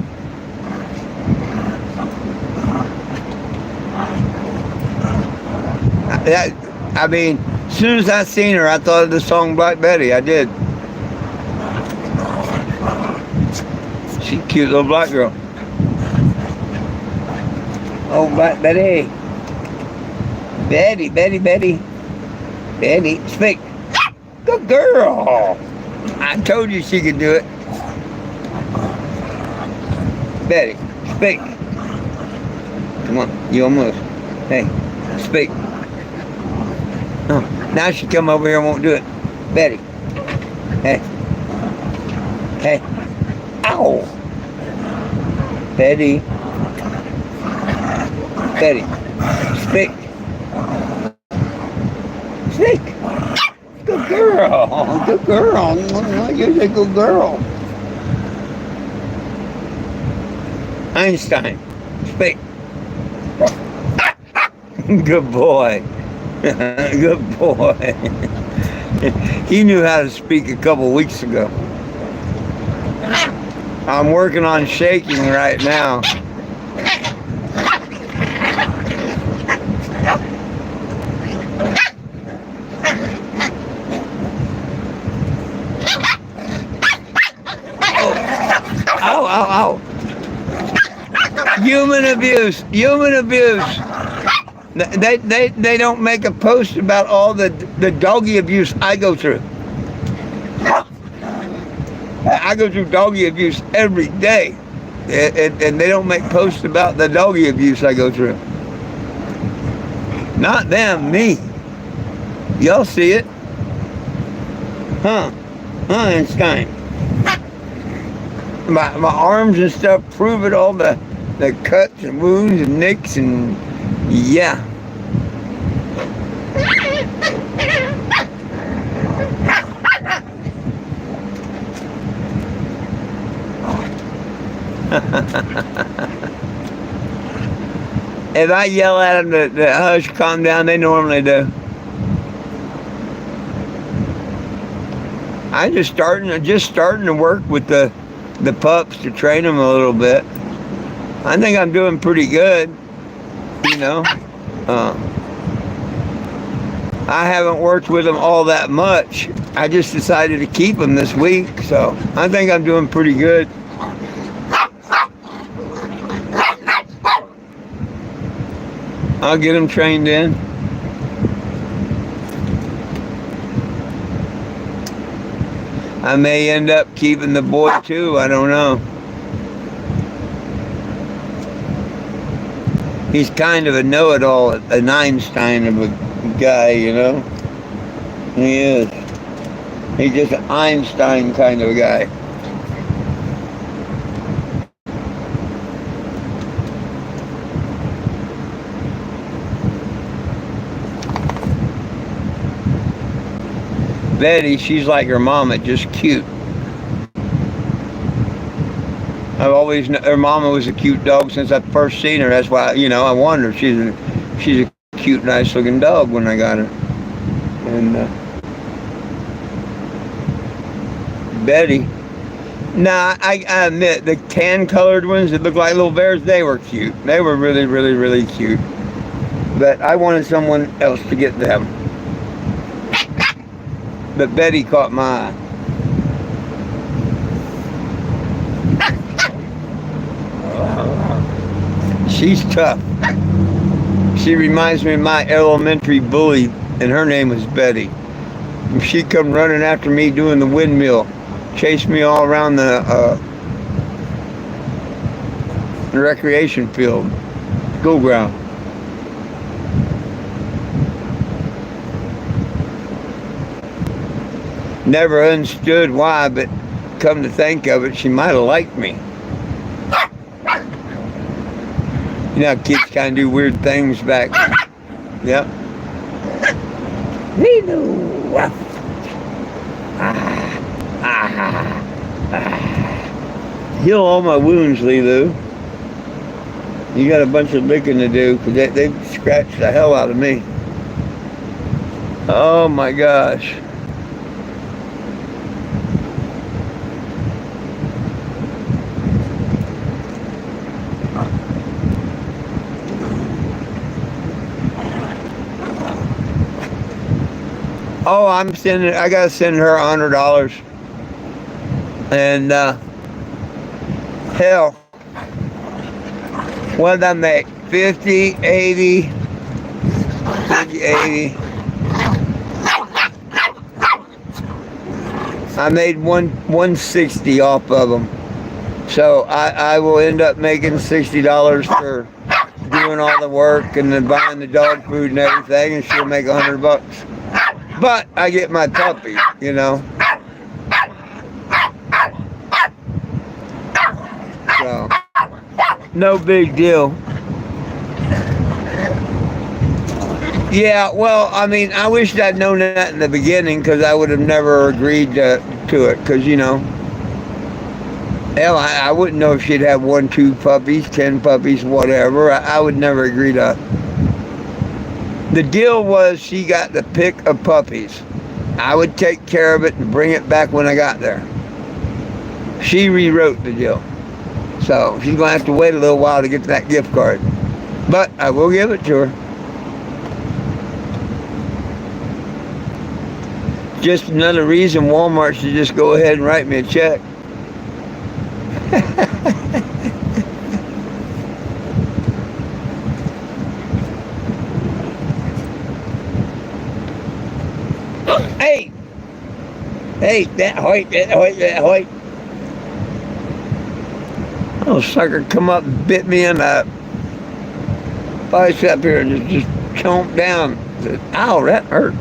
I mean, as soon as I seen her, I thought of the song Black Betty. I did. She's a cute little black girl. Oh, Black Betty. Betty, Betty, Betty. Betty, speak. Good girl. I told you she could do it. Betty, speak. Come on, you almost. Hey, speak. Oh, now she come over here and won't do it. Betty. Hey. Hey. Ow. Betty. Betty. Speak. Speak. Good girl. Good girl. You're a good girl. Einstein. Speak. Good boy. Good boy. He knew how to speak a couple weeks ago. I'm working on shaking right now. abuse. Human abuse. They don't make a post about all the doggy abuse I go through. I go through doggy abuse every day. And they don't make posts about the doggy abuse I go through. Not them, me. Y'all see it? Huh, Einstein? My arms and stuff prove it, all the cuts and wounds and nicks and yeah. If I yell at them to hush, calm down, they normally do. I'm just starting to work with the pups to train them a little bit. I think I'm doing pretty good, you know. I haven't worked with them all that much. I just decided to keep them this week, so I think I'm doing pretty good. I'll get them trained in. I may end up keeping the boy too, I don't know. He's kind of a know-it-all, an Einstein of a guy, you know. He is. He's just an Einstein kind of a guy. Betty, she's like her mama, just cute. I've always her mama was a cute dog since I first seen her. That's why, you know, I wanted her. She's a cute, nice looking dog when I got her. And Betty. Nah, I admit the tan colored ones that look like little bears, they were cute. They were really, really, really cute. But I wanted someone else to get them. But Betty caught my eye. She's tough. She reminds me of my elementary bully, and her name was Betty. She'd come running after me doing the windmill, chase me all around the recreation field, school ground. Never understood why, but come to think of it, she might have liked me. You know how kids kind of do weird things back. Yep. Heal all my wounds, Lilu. You got a bunch of licking to do, because they've scratched the hell out of me. Oh my gosh. Oh, I gotta send her $100. And, hell, what did I make? 50, 80, 50, 80. I made 160 off of them. So I will end up making $60 for doing all the work and then buying the dog food and everything, and she'll make $100. But I get my puppy, you know. So, no big deal. Yeah, well, I mean, I wish I'd known that in the beginning, because I would have never agreed to it, because, you know, hell, I wouldn't know if she'd have 1, 2 puppies, 10 puppies, whatever. I would never agree to. The deal was she got the pick of puppies. I would take care of it and bring it back when I got there. She rewrote the deal. So she's going to have to wait a little while to get that gift card. But I will give it to her. Just another reason Walmart should just go ahead and write me a check. Hey! Hey, that Hoyt, that Hoyt, that Hoyt. Oh, sucker come up and bit me in the bicep here and just chomped down. I said, ow, that hurt.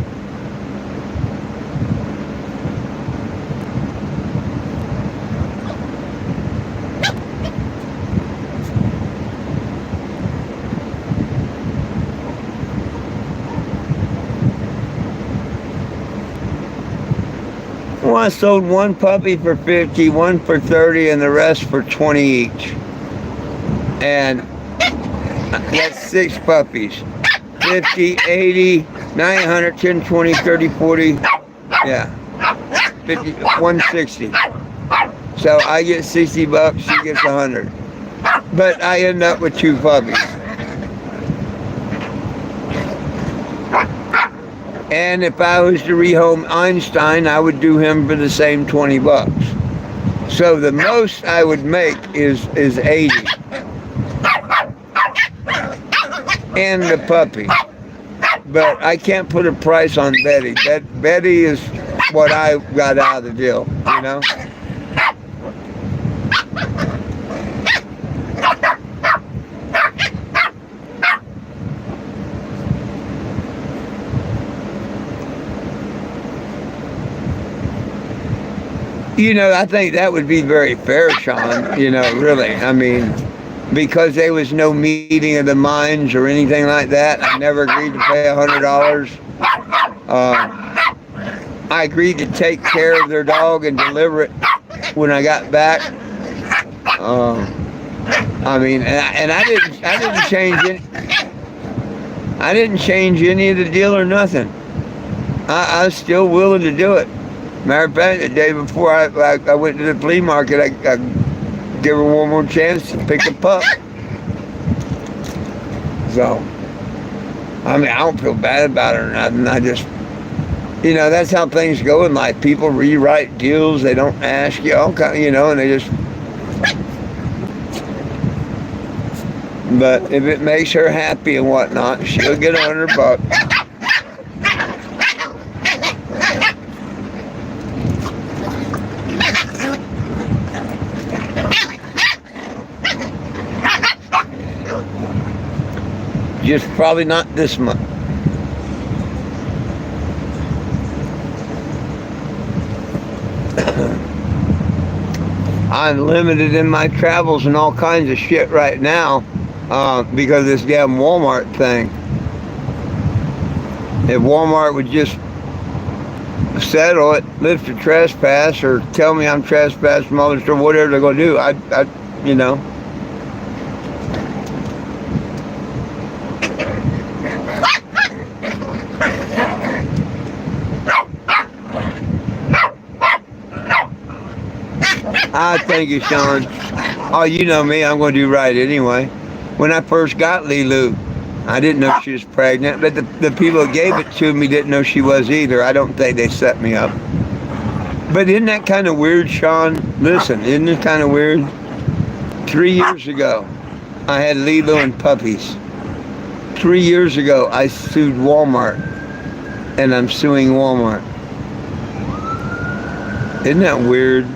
Well, I sold one puppy for 50, one for 30, and the rest for 20 each. And that's 6 puppies. 50, 80, 900, 10, 20, 30, 40. Yeah. 50, 160. So I get 60 bucks, she gets 100. But I end up with 2 puppies. And if I was to rehome Einstein, I would do him for the same 20 bucks. So the most I would make is 80. And the puppy. But I can't put a price on Betty. Betty is what I got out of the deal, you know? You know, I think that would be very fair, Sean, you know, really. I mean, because there was no meeting of the minds or anything like that, I never agreed to pay $100. I agreed to take care of their dog and deliver it when I got back. I mean, and I didn't change it. I didn't change any of the deal or nothing. I was still willing to do it. Matter of fact, the day before I went to the flea market, I gave her one more chance to pick a pup. So, I mean, I don't feel bad about it or nothing. I just, you know, that's how things go in life. People rewrite deals. They don't ask you, okay, you know, and they just. But if it makes her happy and whatnot, she'll get $100. Just probably not this month. I'm limited in my travels and all kinds of shit right now because of this damn Walmart thing. If Walmart would just settle it, lift a trespass, or tell me I'm trespassing from other store, whatever they're gonna do, I you know. Thank you, Sean. Oh, you know me, I'm going to do right anyway. When I first got Lilu, I didn't know she was pregnant, but the people that gave it to me didn't know she was either. I don't think they set me up. But isn't that kind of weird, Sean? Listen, isn't it kind of weird? 3 years ago, I had Lilu and puppies. 3 years ago, I sued Walmart, and I'm suing Walmart. Isn't that weird?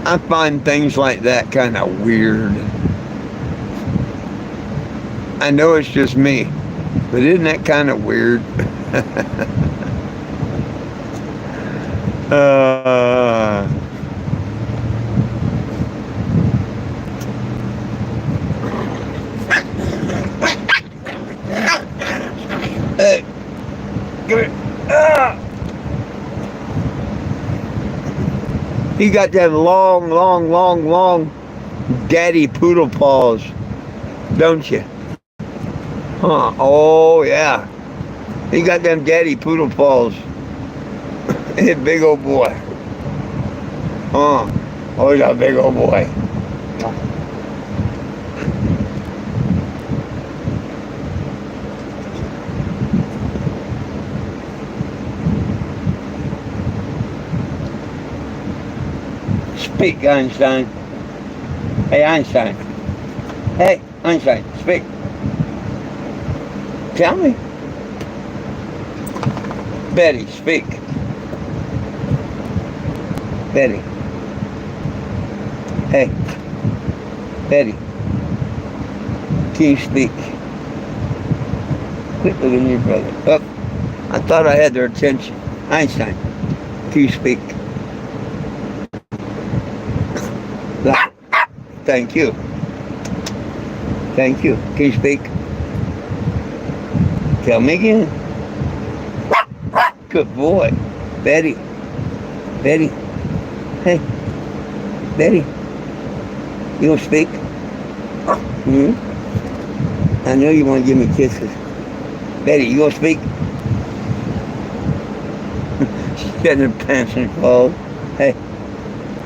I find things like that kind of weird. I know it's just me, but isn't that kind of weird? Hey, come here. He got them long daddy poodle paws, don't you? Huh, oh yeah. He got them daddy poodle paws. He's a big old boy. Huh, oh, he's a big old boy. Speak, Einstein. Hey, Einstein. Hey, Einstein, speak. Tell me. Betty, speak. Betty. Hey. Betty. Can you speak? Quit looking at your brother. Oh, I thought I had their attention. Einstein. Can you speak? Thank you. Thank you. Can you speak? Tell me again. Good boy. Betty. Betty. Hey. Betty. You gonna speak? Hmm? I know you want to give me kisses. Betty, you gonna speak? She's getting her pants and clothes. Hey,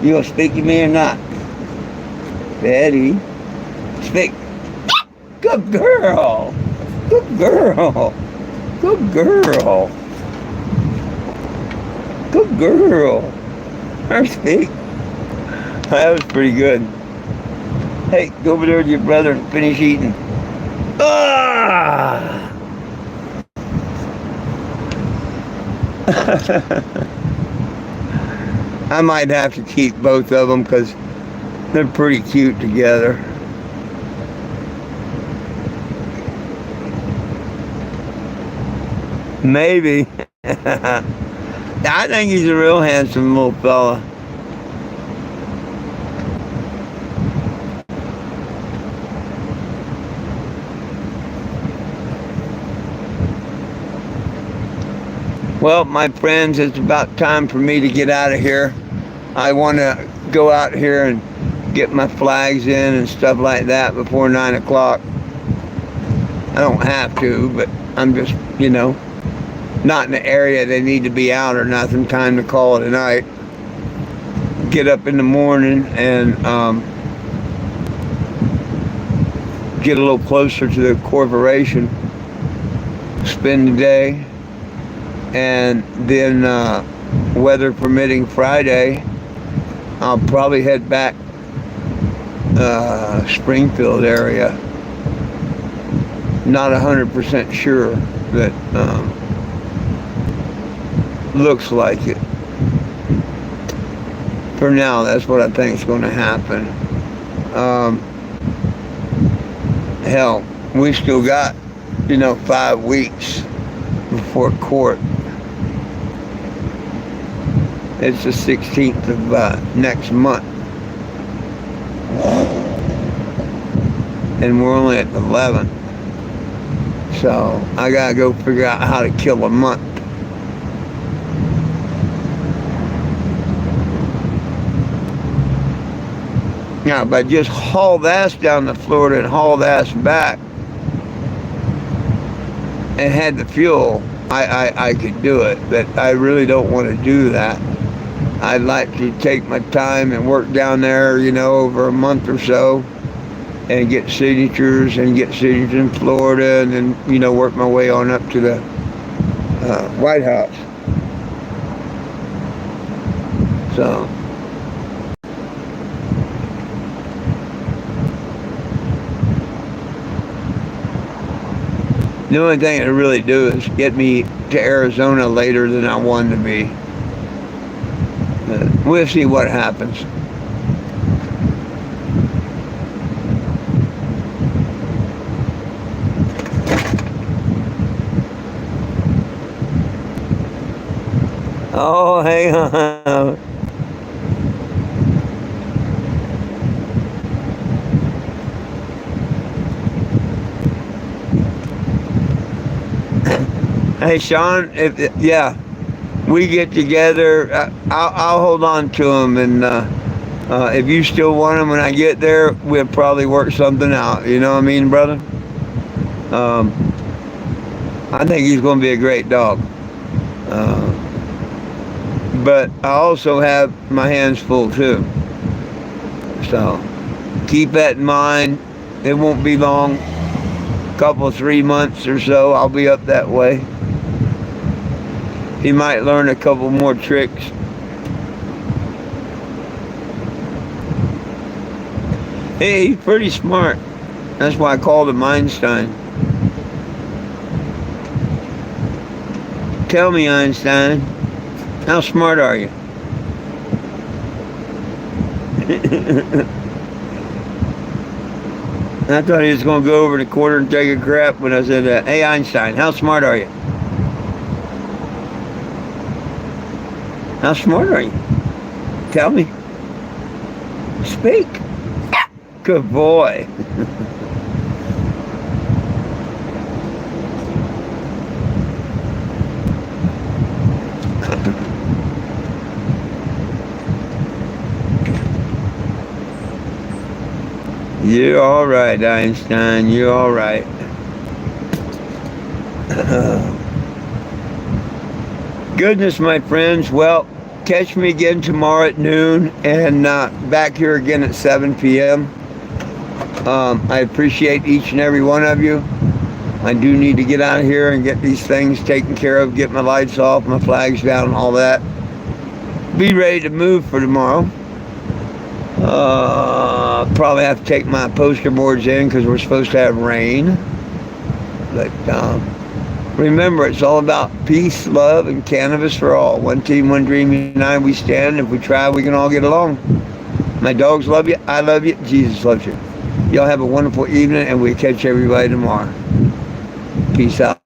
you gonna speak to me or not? Betty, speak. Good girl. Good girl. Good girl. Good girl. Her speak. That was pretty good. Hey, go over there with your brother and finish eating. Ah! I might have to keep both of them because they're pretty cute together. Maybe. I think he's a real handsome little fella. Well, my friends, it's about time for me to get out of here. I want to go out here and get my flags in and stuff like that before 9 o'clock. I don't have to, but I'm just, not in the area they need to be out or nothing. Time to call it a night. Get up in the morning and get a little closer to the corporation. Spend the day. And then, weather permitting, Friday, I'll probably head back Springfield area. Not 100% sure, but looks like it. For now, that's what I think is going to happen. Hell, we still got, 5 weeks before court. It's the 16th of next month. And we're only at the 11th. So I gotta go figure out how to kill a month. Now, if I just hauled ass down to Florida and hauled ass back and had the fuel, I could do it. But I really don't want to do that. I'd like to take my time and work down there, over a month or so and get signatures in Florida and then, work my way on up to the White House. So, the only thing it really do is get me to Arizona later than I wanted to be. We'll see what happens. Oh, hang on. Hey, Sean, we get together, I'll hold on to them, and if you still want them when I get there, we'll probably work something out. You know what I mean, brother? I think he's going to be a great dog. But I also have my hands full too. So keep that in mind. It won't be long. Couple, 3 months or so, I'll be up that way. He might learn a couple more tricks. Hey, he's pretty smart. That's why I called him Einstein. Tell me, Einstein, how smart are you? I thought he was going to go over in the corner and take a crap when I said, hey, Einstein, how smart are you? How smart are you? Tell me. Speak. Good boy. You're all right, Einstein. You're all right. Goodness, my friends. Well, catch me again tomorrow at noon and back here again at 7 p.m. I appreciate each and every one of you. I do need to get out of here and get these things taken care of, get my lights off, my flags down, all that. Be ready to move for tomorrow. Probably have to take my poster boards in because we're supposed to have rain. But remember, it's all about peace, love, and cannabis for all. One team, one dream, united we stand. If we try, we can all get along. My dogs love you. I love you. Jesus loves you. Y'all have a wonderful evening, and we'll catch everybody tomorrow. Peace out.